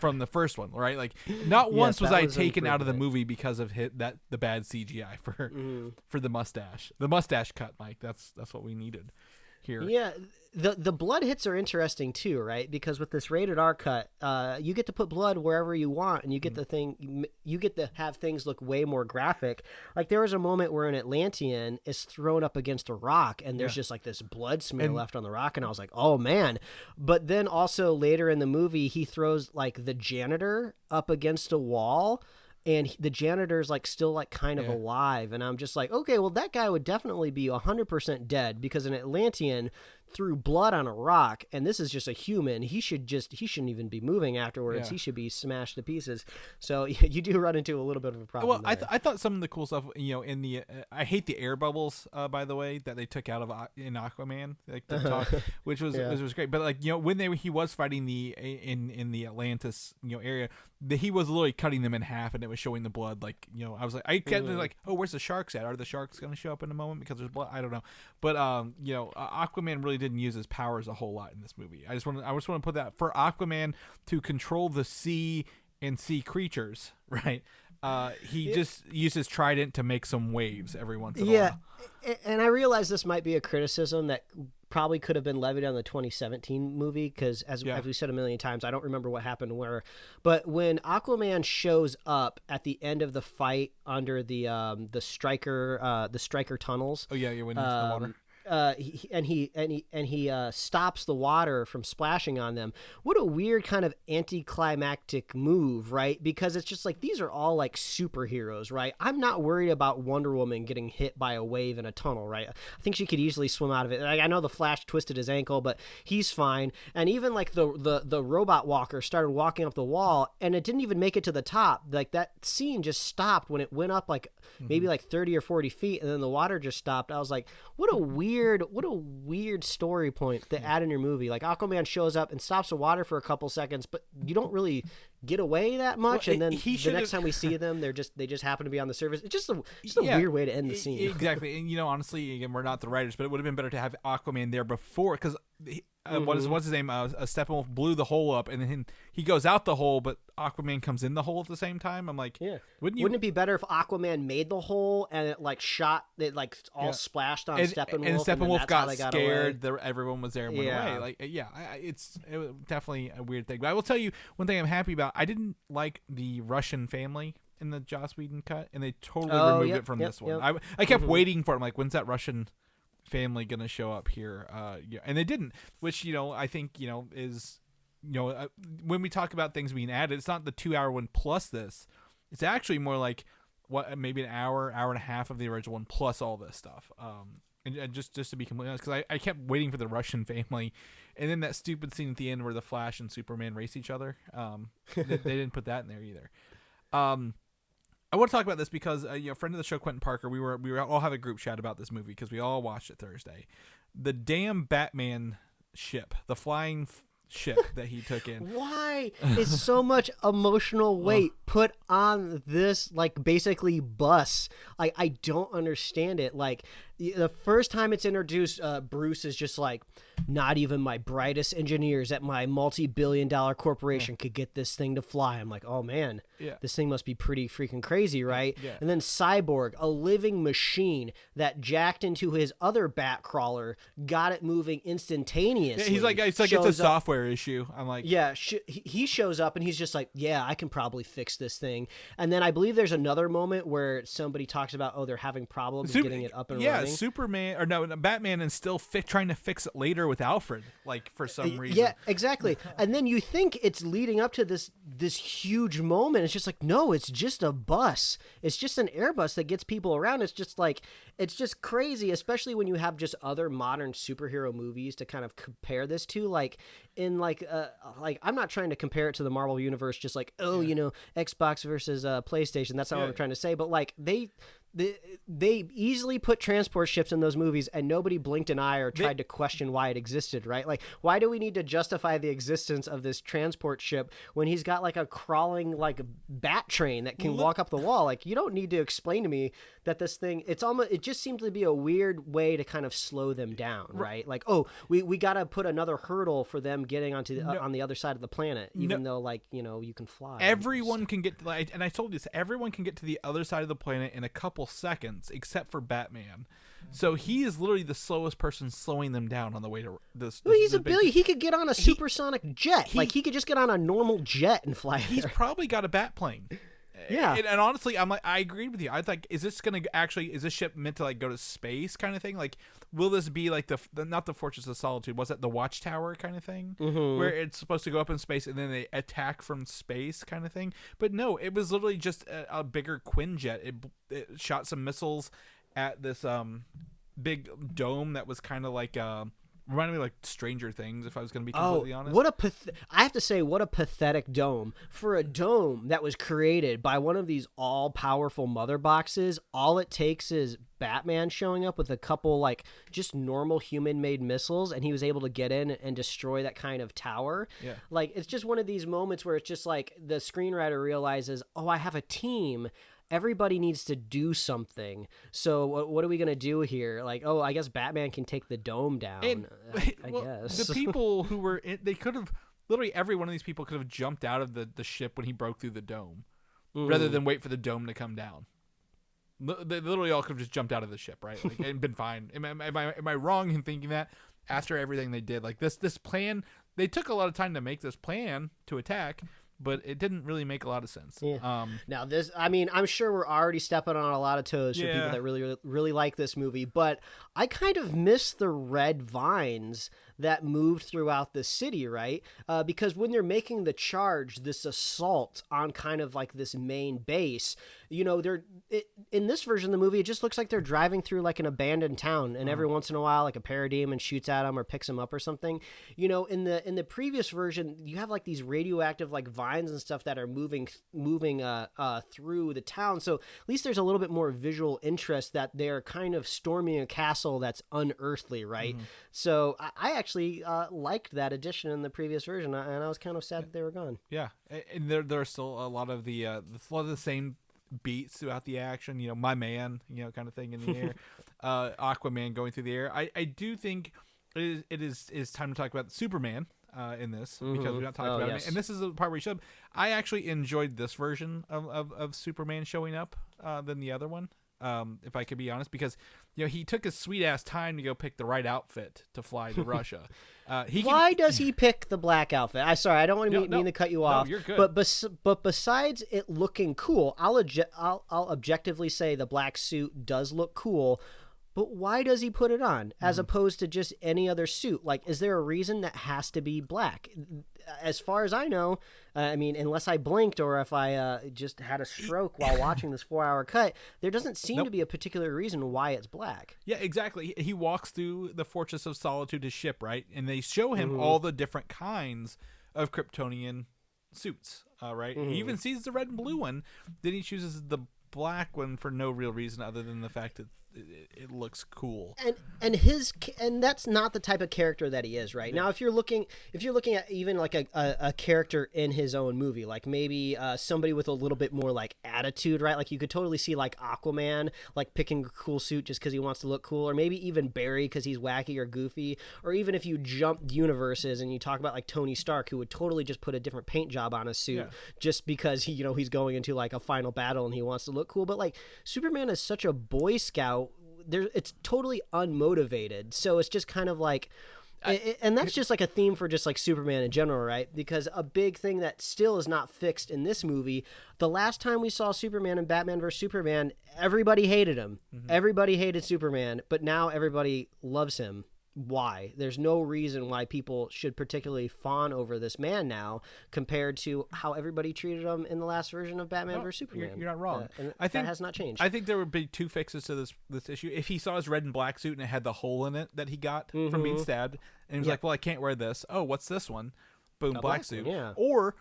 S2: from the first one, right? Like, not once was I taken out of the movie because of the bad CGI for the mustache cut. Like, that's what we needed here.
S1: Yeah, the blood hits are interesting too, right? Because with this rated R cut, you get to put blood wherever you want, and you get you get to have things look way more graphic. Like, there was a moment where an Atlantean is thrown up against a rock, and there's just like this blood smear left on the rock, and I was like, oh man. But then also later in the movie, he throws like the janitor up against a wall, and the janitor's like still like kind of alive, and I'm just like, okay, well, that guy would definitely be 100% dead, because an Atlantean threw blood on a rock, and this is just a human. He shouldn't even be moving afterwards.
S2: Yeah.
S1: He should be smashed to pieces. So you do run into a little bit of a problem.
S2: Well, I thought some of the cool stuff, in the I hate the air bubbles, by the way, that they took out of in Aquaman, like the talk, which was great. But like when he was fighting in the Atlantis area, he was literally cutting them in half, and it was showing the blood. Like I was like, I kept like, oh, where's the sharks at? Are the sharks going to show up in a moment because there's blood? I don't know. But Aquaman really didn't use his powers a whole lot in this movie. I just want to put that for Aquaman to control the sea and sea creatures, right? He just used his trident to make some waves every once in a while.
S1: Yeah, and I realize this might be a criticism that probably could have been levied on the 2017 movie because, as we said a million times, I don't remember what happened where. But when Aquaman shows up at the end of the fight under the striker tunnels.
S2: Oh yeah, you're into the water.
S1: He stops the water from splashing on them. What a weird kind of anticlimactic move, right? Because it's just like these are all like superheroes, right? I'm not worried about Wonder Woman getting hit by a wave in a tunnel, right? I think she could easily swim out of it. I know the Flash twisted his ankle, but he's fine. And even like the robot walker started walking up the wall, and it didn't even make it to the top. Like that scene just stopped when it went up like maybe like 30 or 40 feet, and then the water just stopped. I was like, what a weird story point to add in your movie. Like Aquaman shows up and stops the water for a couple seconds, but you don't really get away that much. Well, and then the next time we see them, they just happen to be on the surface. It's just a weird way to end the scene.
S2: Exactly. And honestly, again, we're not the writers, but it would have been better to have Aquaman there before, because what's his name? Steppenwolf blew the hole up, and then he goes out the hole, but Aquaman comes in the hole at the same time. I'm like, wouldn't
S1: it be better if Aquaman made the hole and it like shot it like all splashed on Steppenwolf,
S2: and Steppenwolf got scared. Everyone was there and went away. Like, it was definitely a weird thing. But I will tell you one thing I'm happy about. I didn't like the Russian family in the Joss Whedon cut, and they totally removed it from this one. I kept waiting for it. I'm like, when's that Russian family gonna show up here? And they didn't, which I think is when we talk about things being added, it's not the 2-hour one plus this. It's actually more like maybe an hour and a half of the original one plus all this stuff. And just to be completely honest, because I kept waiting for the Russian family, and then that stupid scene at the end where the Flash and Superman race each other. They didn't put that in there either. I want to talk about this because a friend of the show, Quentin Parker, we all have a group chat about this movie because we all watched it Thursday. The damn Batman ship, the flying ship that he took in.
S1: Why is so much emotional weight put on this like basically bus? I don't understand it. Like the first time it's introduced, Bruce is just like, not even my brightest engineers at my multi-billion-dollar corporation could get this thing to fly. I'm like, oh man, this thing must be pretty freaking crazy, right? Yeah. And then Cyborg, a living machine that jacked into his other bat crawler, got it moving instantaneously.
S2: Yeah, he's like, it's a software issue. I'm like,
S1: he shows up and he's just like, yeah, I can probably fix this thing. And then I believe there's another moment where somebody talks about, they're having problems getting it up and running.
S2: Batman is still trying to fix it later with Alfred, like for some reason.
S1: Yeah, exactly. And then you think it's leading up to this huge moment. It's just like, no, it's just a bus. It's just an Airbus that gets people around. It's just crazy, especially when you have just other modern superhero movies to kind of compare this to. Like in like I'm not trying to compare it to the Marvel universe, just like Xbox versus PlayStation. That's not what I'm trying to say. But like they easily put transport ships in those movies, and nobody blinked an eye or tried to question why it existed, right? Like, why do we need to justify the existence of this transport ship when he's got like a crawling like bat train that can walk up the wall? Like, you don't need to explain to me that this thing, it just seems to be a weird way to kind of slow them down, right? Like, we got to put another hurdle for them getting onto on the other side of the planet, even though like, you can fly.
S2: Everyone can get and I told you this, everyone can get to the other side of the planet in a couple seconds except for Batman. So he is literally the slowest person slowing them down on the way to this.
S1: Well, he's a billion. He could get on a supersonic jet. He could just get on a normal jet and fly.
S2: He's probably got a bat plane.
S1: Yeah.
S2: And honestly, I'm like, I agreed with you. I was like, is this ship meant to like go to space kind of thing? Like, will this be like not the Fortress of Solitude? Was that the Watchtower kind of thing? Mm-hmm. Where it's supposed to go up in space and then they attack from space kind of thing? But no, it was literally just a bigger Quinjet. It shot some missiles at this big dome that was kind of like reminded me of, like, Stranger Things, if I was going to be completely honest.
S1: I have to say, what a pathetic dome. For a dome that was created by one of these all-powerful mother boxes, all it takes is Batman showing up with a couple, like, just normal human-made missiles, and he was able to get in and destroy that kind of tower.
S2: Yeah.
S1: Like, it's just one of these moments where it's just like the screenwriter realizes, oh, I have a team. Everybody needs to do something. So what are we going to do here? Like, oh, I guess Batman can take the dome down. I guess.
S2: The people who were in, they could have, literally every one of these people could have jumped out of the ship when he broke through the dome, rather than wait for the dome to come down. They literally all could have just jumped out of the ship, right? Like, and been fine. Am I wrong in thinking that after everything they did? Like, this plan, they took a lot of time to make this plan to attack, but it didn't really make a lot of sense.
S1: Yeah. Now this, I mean, I'm sure we're already stepping on a lot of toes for people that really, really like this movie, but I kind of miss the red vines that moved throughout the city, right? Because when they're making the charge, this assault on kind of like this main base, you know, in this version of the movie, it just looks like they're driving through like an abandoned town, and every once in a while, like a parademon shoots at them or picks them up or something. You know, in the previous version, you have like these radioactive like vines and stuff that are moving through the town. So at least there's a little bit more visual interest that they're kind of storming a castle that's unearthly, right? So I actually liked that addition in the previous version, and I was kind of sad that they were gone.
S2: Yeah, and there are still a lot of the same beats throughout the action. You know, my man, you know, kind of thing in the air. Aquaman going through the air. I do think it is time to talk about Superman in this, because we're not talking about it. And this is the part where he showed up. I actually enjoyed this version of Superman showing up than the other one. If I could be honest, because, you know, he took his sweet ass time to go pick the right outfit to fly to Russia.
S1: Why does he pick the black outfit? I don't want to mean to cut you off.
S2: No, you're good.
S1: But besides it looking cool, I'll objectively say the black suit does look cool. But why does he put it on as opposed to just any other suit? Like, is there a reason that has to be black? As far as I know, I mean, unless I blinked or if I just had a stroke while watching this 4-hour cut, there doesn't seem to be a particular reason why it's black.
S2: Yeah, exactly. He walks through the Fortress of Solitude, his ship, right? And they show him all the different kinds of Kryptonian suits, right? He even sees the red and blue one. Then he chooses the black one for no real reason other than the fact that it looks cool.
S1: And that's not the type of character that he is, right? Now, if you're looking at even like a character in his own movie, like maybe somebody with a little bit more like attitude, right? Like you could totally see like Aquaman like picking a cool suit just because he wants to look cool, or maybe even Barry because he's wacky or goofy, or even if you jump universes and you talk about like Tony Stark, who would totally just put a different paint job on his suit just because he's going into like a final battle and he wants to look cool. But like Superman is such a Boy Scout. It's totally unmotivated, so it's just kind of like, and that's just like a theme for just like Superman in general, right? Because a big thing that still is not fixed in this movie, the last time we saw Superman in Batman vs Superman, everybody hated him. Everybody hated Superman, but now everybody loves him. Why? There's no reason why people should particularly fawn over this man now compared to how everybody treated him in the last version of Batman vs Superman.
S2: You're not wrong.
S1: And I think that has not changed.
S2: I think there would be two fixes to this issue. If he saw his red and black suit and it had the hole in it that he got from being stabbed, and he was like, well, I can't wear this. Oh, what's this one? Boom, black suit.
S1: Yeah.
S2: Or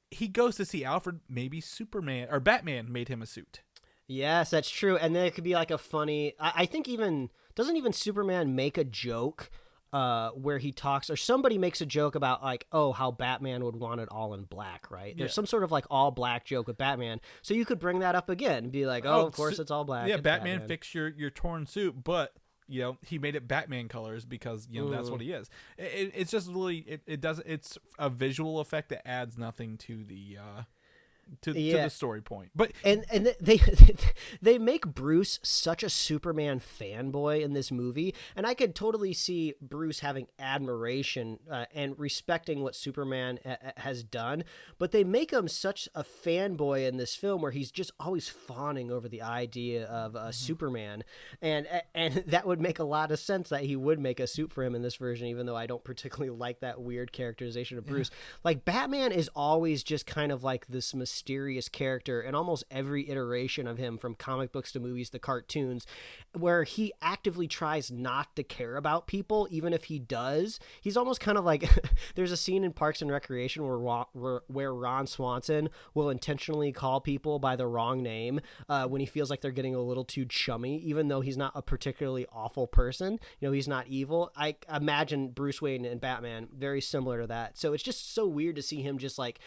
S2: he goes to see Alfred, maybe Superman or Batman made him a suit.
S1: Yes, that's true. And then it could be like a funny, I think doesn't even Superman make a joke where he talks, or somebody makes a joke about like, oh, how Batman would want it all in black, right? There's some sort of like all black joke with Batman. So you could bring that up again and be like, oh, of course it's all black.
S2: Yeah, Batman fixed your torn suit, but you know, he made it Batman colors because, you know, that's what he is. It's just really, it's a visual effect that adds nothing to the to the story point. But
S1: and they make Bruce such a Superman fanboy in this movie, and I could totally see Bruce having admiration and respecting what Superman has done, but they make him such a fanboy in this film where he's just always fawning over the idea of Superman, and that would make a lot of sense that he would make a suit for him in this version, even though I don't particularly like that weird characterization of Bruce. Like Batman is always just kind of like this mysterious character in almost every iteration of him, from comic books to movies to cartoons, where he actively tries not to care about people, even if he does. He's almost kind of like there's a scene in Parks and Recreation where Ron Swanson will intentionally call people by the wrong name when he feels like they're getting a little too chummy, even though he's not a particularly awful person. He's not evil. I imagine Bruce Wayne and Batman very similar to that. So it's just so weird to see him just like,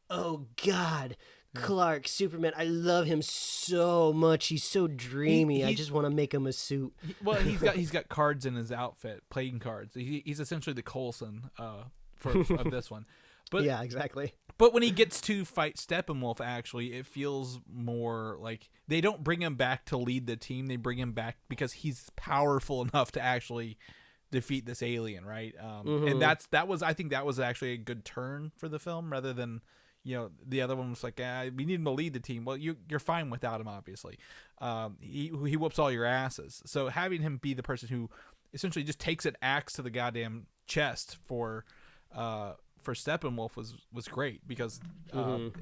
S1: oh God, Clark, Superman, I love him so much. He's so dreamy. I just want to make him a suit.
S2: He's got cards in his outfit, playing cards. He's essentially the Coulson of this one. But
S1: yeah, exactly.
S2: But when he gets to fight Steppenwolf, actually, it feels more like they don't bring him back to lead the team. They bring him back because he's powerful enough to actually defeat this alien, right? And I think that was actually a good turn for the film, rather than the other one was like, we need him to lead the team. Well, you're fine without him, obviously. He whoops all your asses. So having him be the person who essentially just takes an axe to the goddamn chest for Steppenwolf was great, because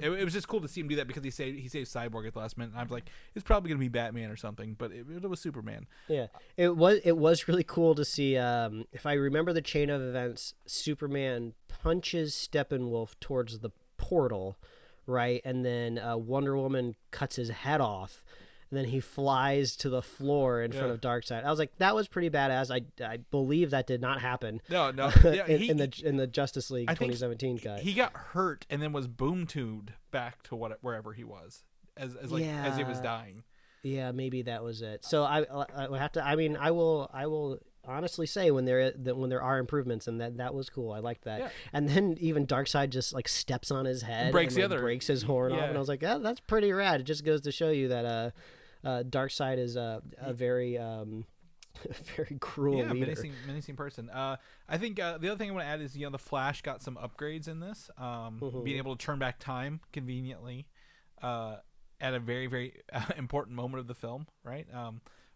S2: it was just cool to see him do that, because he saved Cyborg at the last minute. And I was like, it's probably gonna be Batman or something, but it was Superman.
S1: Yeah, it was really cool to see. If I remember the chain of events, Superman punches Steppenwolf towards the portal, right, and then Wonder Woman cuts his head off. And then he flies to the floor in front of Darkseid. I was like, that was pretty badass. I believe that did not happen.
S2: No. Yeah,
S1: in the Justice League 2017 cut.
S2: He got hurt and then was boom-tuned back to wherever he was as he was dying.
S1: Yeah, maybe that was it. So I have to. I mean, I will honestly say when there are improvements, and that was cool. I liked that. Yeah. And then even Darkseid just like steps on his head, breaks his horn off, and I was like, yeah, that's pretty rad. It just goes to show you that Darkseid is a very very cruel leader.
S2: menacing person. I think the other thing I want to add is the Flash got some upgrades in this, being able to turn back time conveniently at a very very important moment of the film, right?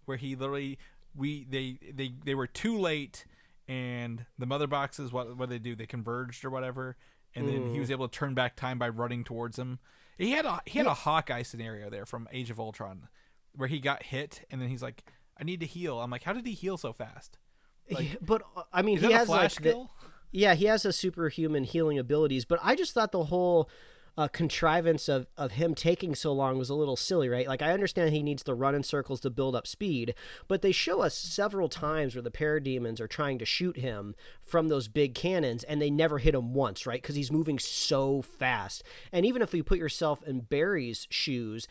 S2: Where he literally they were too late, and the mother boxes, what they do, they converged or whatever, and then he was able to turn back time by running towards them. He had a Hawkeye scenario there from Age of Ultron, where he got hit and then he's like, I need to heal. I'm like, how did he heal so fast? Like,
S1: but I mean, he has like he has a superhuman healing abilities, but I just thought the whole contrivance of him taking so long was a little silly, right? Like, I understand he needs to run in circles to build up speed, but they show us several times where the parademons are trying to shoot him from those big cannons, and they never hit him once, right? Because he's moving so fast. And even if you put yourself in Barry's shoes,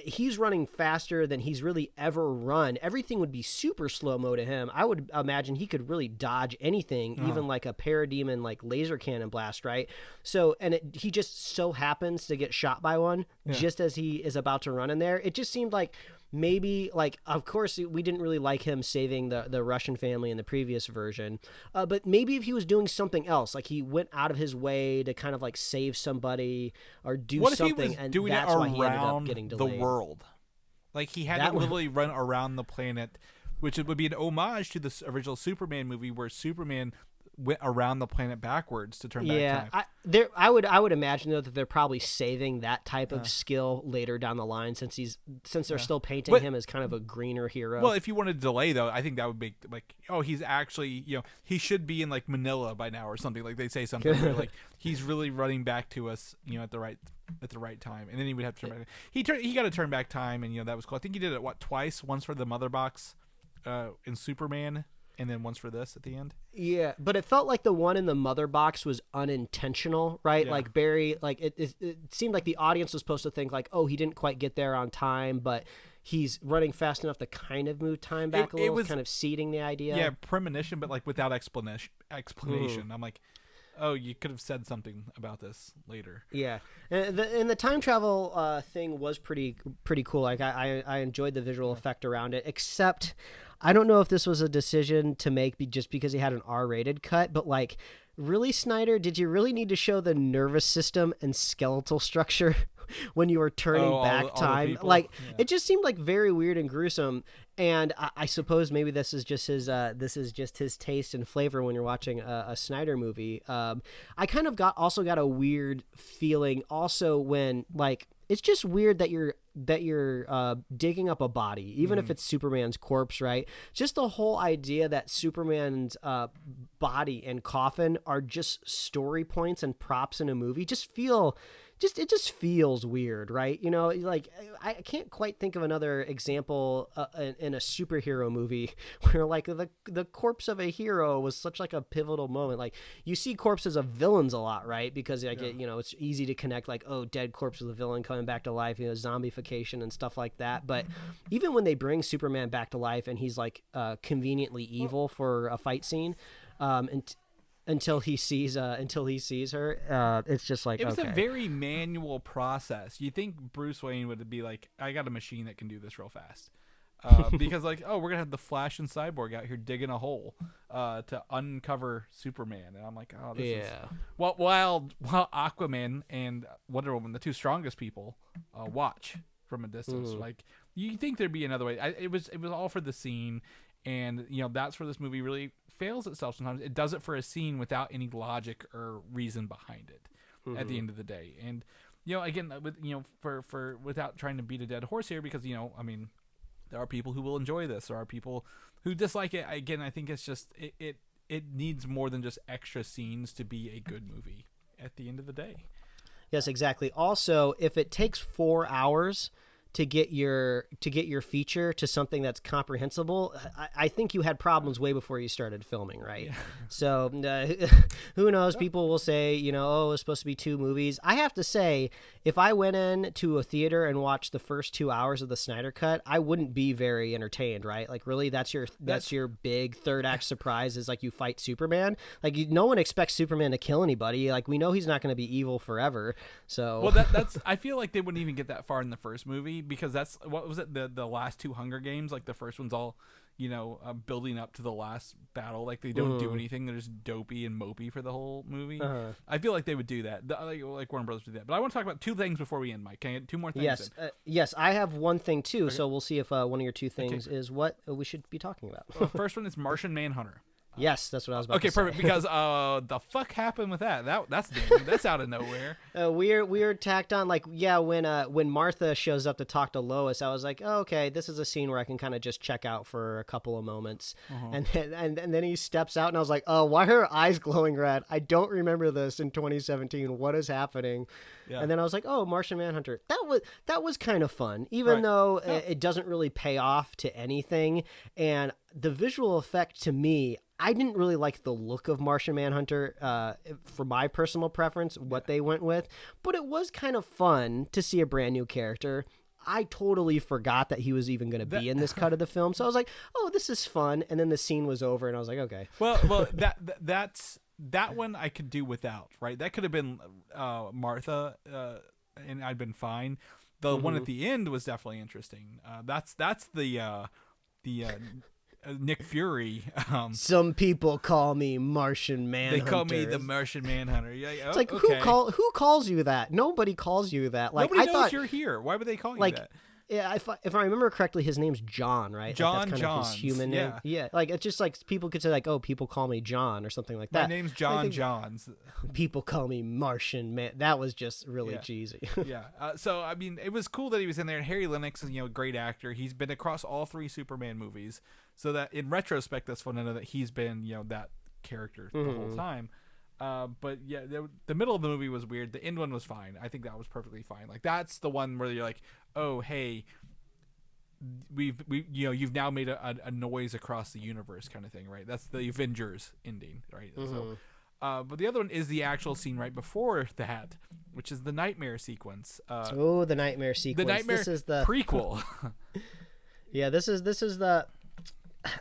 S1: he's running faster than he's really ever run. Everything would be super slow-mo to him. I would imagine he could really dodge anything, even like a parademon like laser cannon blast, right? So, and he just so happens to get shot by one just as he is about to run in there. It just seemed like maybe, like, of course we didn't really like him saving the Russian family in the previous version, but maybe if he was doing something else, like he went out of his way to kind of like save somebody or do something, and that's why he ended up getting delayed.
S2: The world, like he had to literally run around the planet, which would be an homage to the original Superman movie, where Superman went around the planet backwards to turn back time.
S1: I would imagine though that they're probably saving that type of skill later down the line, since they're still painting him as kind of a greener hero.
S2: Well, if you wanted to delay though, I think that would be like, oh, he's actually, he should be in like Manila by now or something. Like they say something where, like he's really running back to us, at the right time, and then he would have to turn back. He got to turn back time, and that was cool. I think he did it twice. Once for the mother box in Superman, and then once for this at the end.
S1: Yeah, but it felt like the one in the mother box was unintentional, right? Yeah. Like Barry, like it seemed like the audience was supposed to think like, oh, he didn't quite get there on time, but he's running fast enough to kind of move time back a little, kind of seeding the idea.
S2: Yeah, premonition, but like without explanation. I'm like, oh, you could have said something about this later.
S1: Yeah, and the time travel thing was pretty cool. Like I enjoyed the visual effect around it, except I don't know if this was a decision to make just because he had an R-rated cut, but like, really, Snyder, did you really need to show the nervous system and skeletal structure when you were turning back time? Like, it just seemed like very weird and gruesome. And I suppose maybe this is just his taste and flavor when you're watching a Snyder movie. I kind of got a weird feeling also when, like, it's just weird that you're digging up a body, even if it's Superman's corpse, right? Just the whole idea that Superman's body and coffin are just story points and props in a movie it just feels weird, right? You know, like I can't quite think of another example in a superhero movie where like the corpse of a hero was such like a pivotal moment. Like you see corpses of villains a lot, right? Because like you know, it's easy to connect like, oh, dead corpse of the villain coming back to life, you know, zombification and stuff like that. But even when they bring Superman back to life and he's like conveniently evil for a fight scene, until he sees her, it's just like,
S2: it was
S1: okay.
S2: a very manual process. You think Bruce Wayne would be like, I got a machine that can do this real fast, because like, oh, we're gonna have the Flash and Cyborg out here digging a hole to uncover Superman, and I'm like, oh, this is while Aquaman and Wonder Woman, the two strongest people, watch from a distance. Like you think there'd be another way. It was all for the scene. And, you know, that's where this movie really fails itself sometimes. It does it for a scene without any logic or reason behind it at the end of the day. And, you know, again, with, you know, for without trying to beat a dead horse here, because, you know, I mean, there are people who will enjoy this. There are people who dislike it. Again, I think it's just, it needs more than just extra scenes to be a good movie at the end of the day.
S1: Yes, exactly. Also, if it takes 4 hours to get your feature to something that's comprehensible, I think you had problems way before you started filming, right? Yeah. So who knows? People will say, you know, oh, it's supposed to be 2 movies. I have to say, if I went in to a theater and watched the first 2 hours of the Snyder Cut, I wouldn't be very entertained, right? Like, really, that's your big third act surprise is like you fight Superman. Like, no one expects Superman to kill anybody. Like, we know he's not going to be evil forever. So
S2: well, that's I feel like they wouldn't even get that far in the first movie, because that's, what was it, the last 2 Hunger Games, like the first one's all, you know, building up to the last battle, like they don't do anything, they're just dopey and mopey for the whole movie. I feel like they would do that, like Warner Brothers do that. But I want to talk about 2 things before we end, Mike. Can I get 2 more things?
S1: Yes, I have one thing too. Okay. So we'll see if one of your 2 things is what we should be talking about.
S2: The first one is Martian Manhunter.
S1: Yes, that's what I was about to say.
S2: Okay, perfect, because the fuck happened with that? That's out of nowhere.
S1: We're tacked on, like, yeah, when Martha shows up to talk to Lois, I was like, oh, okay, this is a scene where I can kind of just check out for a couple of moments. And then he steps out and I was like, oh, why are her eyes glowing red? I don't remember this in 2017. What is happening? Yeah. And then I was like, oh, Martian Manhunter. That was kind of fun, even though it doesn't really pay off to anything. And the visual effect, to me, I didn't really like the look of Martian Manhunter for my personal preference, what they went with, but it was kind of fun to see a brand new character. I totally forgot that he was even going to be in this cut of the film. So I was like, oh, this is fun. And then the scene was over and I was like, okay.
S2: Well, that one I could do without, right? That could have been Martha and I'd been fine. The one at the end was definitely interesting. That's the Nick Fury.
S1: Some people call me Martian Manhunter.
S2: They call me the Martian Manhunter.
S1: It's like, okay. Who calls you that? Nobody calls you that. Like,
S2: nobody
S1: knows
S2: thought you're here. Why would they call you that?
S1: Yeah, if I remember correctly, his name's John, right?
S2: John,
S1: like that's kind of his human name. Yeah, like it's just like people could say like, oh, people call me John or something like that.
S2: My name's John Johns.
S1: People call me Martian Man. That was just really cheesy.
S2: Yeah. So I mean, it was cool that he was in there. And Harry Lennox is, you know, a great actor. He's been across all 3 Superman movies. So that in retrospect, that's fun to know that he's been, you know, that character the whole time. But yeah, the middle of the movie was weird. The end one was fine. I think that was perfectly fine. Like that's the one where you're like, oh, hey, we you know, you've now made a noise across the universe kind of thing, right? That's the Avengers ending, right? So, but the other one is the actual scene right before that, which is the nightmare sequence.
S1: The nightmare sequence.
S2: The nightmare
S1: this is the
S2: prequel.
S1: Yeah, this is the.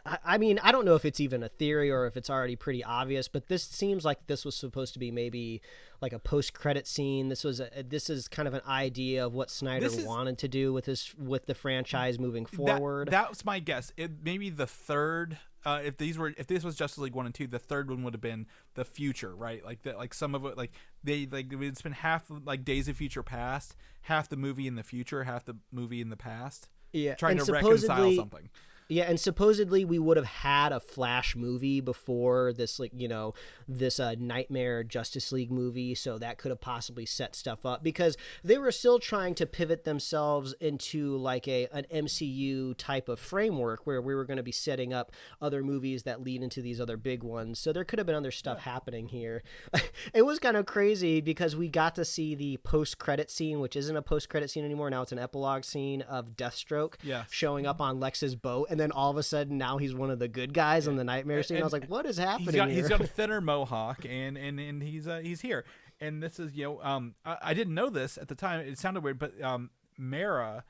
S1: I mean, I don't know if it's even a theory or if it's already pretty obvious, but this seems like this was supposed to be maybe like a post-credit scene. This is kind of an idea of what Snyder wanted to do with the franchise moving forward.
S2: That's my guess. It maybe the third. If this was Justice League 1 and 2, the third one would have been the future, right? Like some of it, like they would spend half like Days of Future Past, half the movie in the future, half the movie in the past.
S1: Yeah,
S2: trying to reconcile something.
S1: Yeah, and supposedly we would have had a Flash movie before this, like, this Nightmare Justice League movie, so that could have possibly set stuff up because they were still trying to pivot themselves into like an MCU type of framework where we were going to be setting up other movies that lead into these other big ones. So there could have been other stuff happening here. It was kind of crazy because we got to see the post-credit scene, which isn't a post-credit scene anymore. Now it's an epilogue scene of Deathstroke showing up on Lex's boat, and then all of a sudden now he's one of the good guys in the nightmare scene. I was like, what is happening here?
S2: He's got a thinner mohawk, and he's here. And this is, I didn't know this at the time. It sounded weird, but Mara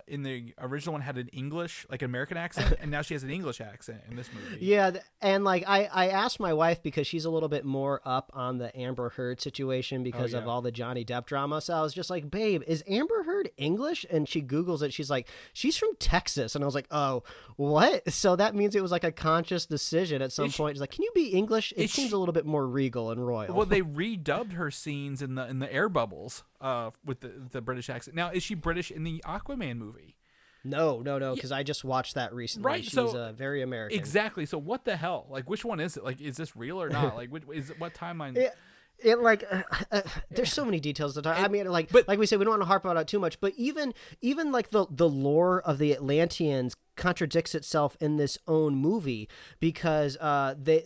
S2: in the original one had an English, like American accent, and now she has an English accent in this movie.
S1: Yeah, and like I asked my wife because she's a little bit more up on the Amber Heard situation because of all the Johnny Depp drama. So I was just like, babe, is Amber Heard English? And she Googles it. She's like, she's from Texas. And I was like, oh, what? So that means it was like a conscious decision at some point. She's like, can you be English? It seems a little bit more regal and royal.
S2: Well, they redubbed her scenes in the air bubbles with the British accent. Now, is she British in the Aquaman movie?
S1: No, because I just watched that recently.
S2: Right,
S1: she's very American.
S2: Exactly. So what the hell? Like, which one is it? Like, is this real or not? Like, what timeline?
S1: It like there's so many details to talk. I mean, like we said, we don't want to harp on it too much. But even like the lore of the Atlanteans contradicts itself in this own movie because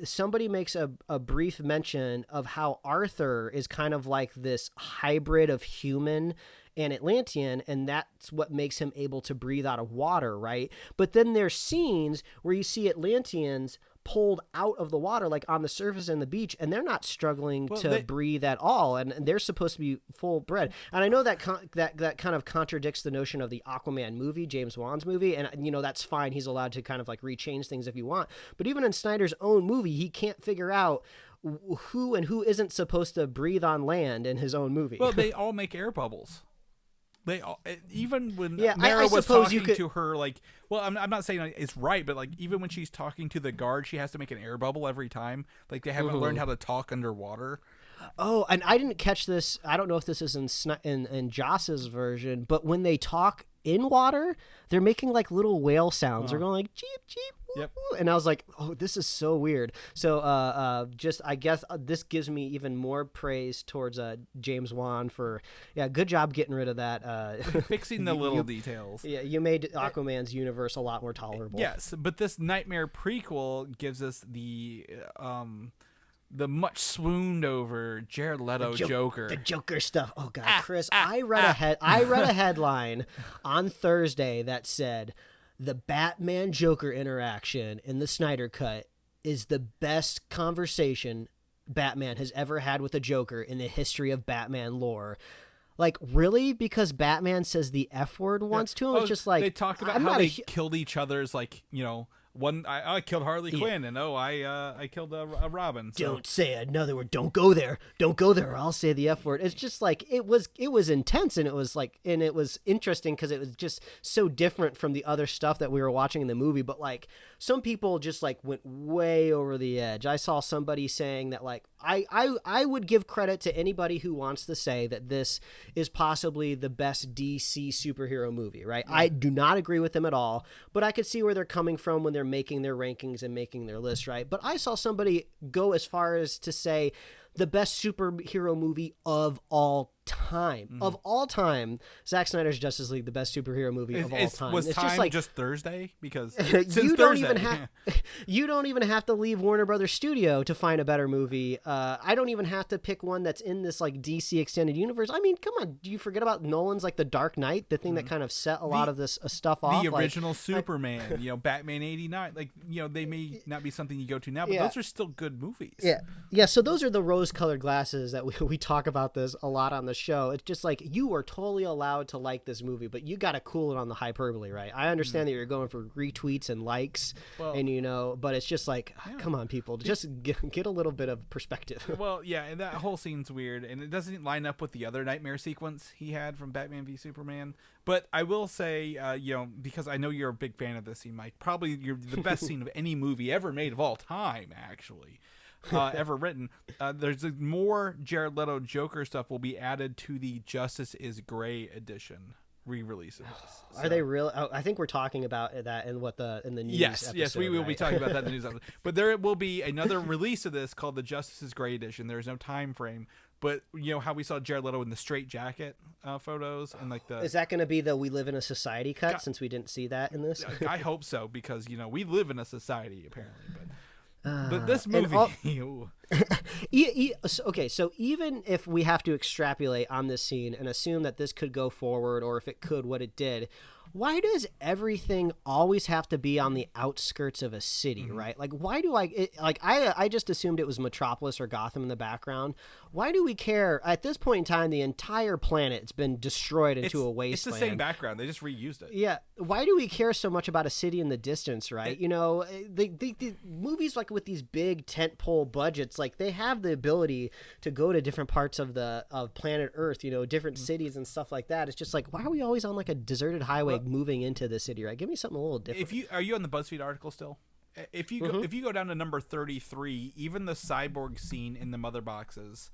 S1: somebody makes a brief mention of how Arthur is kind of like this hybrid of human and Atlantean, and that's what makes him able to breathe out of water, right? But then there's scenes where you see Atlanteans pulled out of the water, like on the surface and the beach, and they're not struggling to breathe at all, and they're supposed to be full bred. And I know that that kind of contradicts the notion of the Aquaman movie, James Wan's movie, and that's fine. He's allowed to kind of like rechange things if you want. But even in Snyder's own movie, he can't figure out who and who isn't supposed to breathe on land in his own movie.
S2: Well, they all make air bubbles. They all, even when Mara was talking to her, like, well, I'm not saying it's right, but like even when she's talking to the guard, she has to make an air bubble every time. Like they haven't learned how to talk underwater.
S1: Oh, and I didn't catch this. I don't know if this is in Joss's version, but when they talk in water, they're making like little whale sounds. They're going like cheep cheep.
S2: Yep.
S1: And I was like, oh, this is so weird. So I guess this gives me even more praise towards James Wan for, good job getting rid of that.
S2: Fixing the little details.
S1: Yeah, you made Aquaman's universe a lot more tolerable.
S2: Yes, but this Nightmare prequel gives us the much swooned over Jared Leto Joker.
S1: The Joker stuff. Oh God, Chris, I read a headline on Thursday that said the Batman Joker interaction in the Snyder Cut is the best conversation Batman has ever had with a Joker in the history of Batman lore. Like, really? Because Batman says the F word once to him? It's just like...
S2: They talked about how they killed each other's, like, one, I killed Harley Quinn, and I killed a Robin. So.
S1: Don't say another word. Don't go there. Don't go there, or I'll say the F word. It's just like it was intense, and it was interesting because it was just so different from the other stuff that we were watching in the movie. But like some people just like went way over the edge. I saw somebody saying that like I would give credit to anybody who wants to say that this is possibly the best DC superhero movie. Right? I do not agree with them at all, but I could see where they're coming from when they're making their rankings and making their list, right? But I saw somebody go as far as to say the best superhero movie of all time. Of all time, Zack Snyder's Justice League, the best superhero movie of all time.
S2: Was
S1: it's
S2: time just Thursday? Because
S1: you don't even have to leave Warner Brothers Studio to find a better movie. I don't even have to pick one that's in this like DC extended universe. I mean, come on, do you forget about Nolan's like The Dark Knight, the thing that kind of set a lot of this stuff off?
S2: The original Superman, Batman '89. Like, they may not be something you go to now, but those are still good movies.
S1: Yeah. So those are the rose-colored glasses that we talk about this a lot on the show. It's just like you are totally allowed to like this movie, but you got to cool it on the hyperbole, right? I understand that you're going for retweets and likes, but it's just like, come on, people, just get a little bit of perspective.
S2: Well, yeah, and that whole scene's weird, and it doesn't line up with the other nightmare sequence he had from Batman v Superman. But I will say, because I know you're a big fan of this scene, Mike, probably you're the best scene of any movie ever made of all time, actually. Ever written. There's more Jared Leto Joker stuff will be added to the Justice is Gray edition re-release of this.
S1: Are they real? Oh, I think we're talking about that in the news.
S2: Yes, we will be talking about that in the news episode. But there will be another release of this called the Justice is Gray edition. There's no time frame, but you know how we saw Jared Leto in the straight jacket photos and like the.
S1: Is that going to be the "We Live in a Society" cut? Since we didn't see that in this.
S2: I hope so, because we live in a society apparently, but this movie.
S1: Okay, so even if we have to extrapolate on this scene and assume that this could go forward, or if it could, what it did, why does everything always have to be on the outskirts of a city, right? Like, why do I just assumed it was Metropolis or Gotham in the background. Why do we care? At this point in time, the entire planet's been destroyed into a wasteland.
S2: It's the same background. They just reused it.
S1: Yeah. Why do we care so much about a city in the distance, right? The movies like with these big tentpole budgets, like they have the ability to go to different parts of planet Earth, different cities and stuff like that. It's just like, why are we always on like a deserted highway moving into the city, right? Give me something a little different.
S2: Are you on the BuzzFeed article still? If you go down to number 33, even the cyborg scene in the mother boxes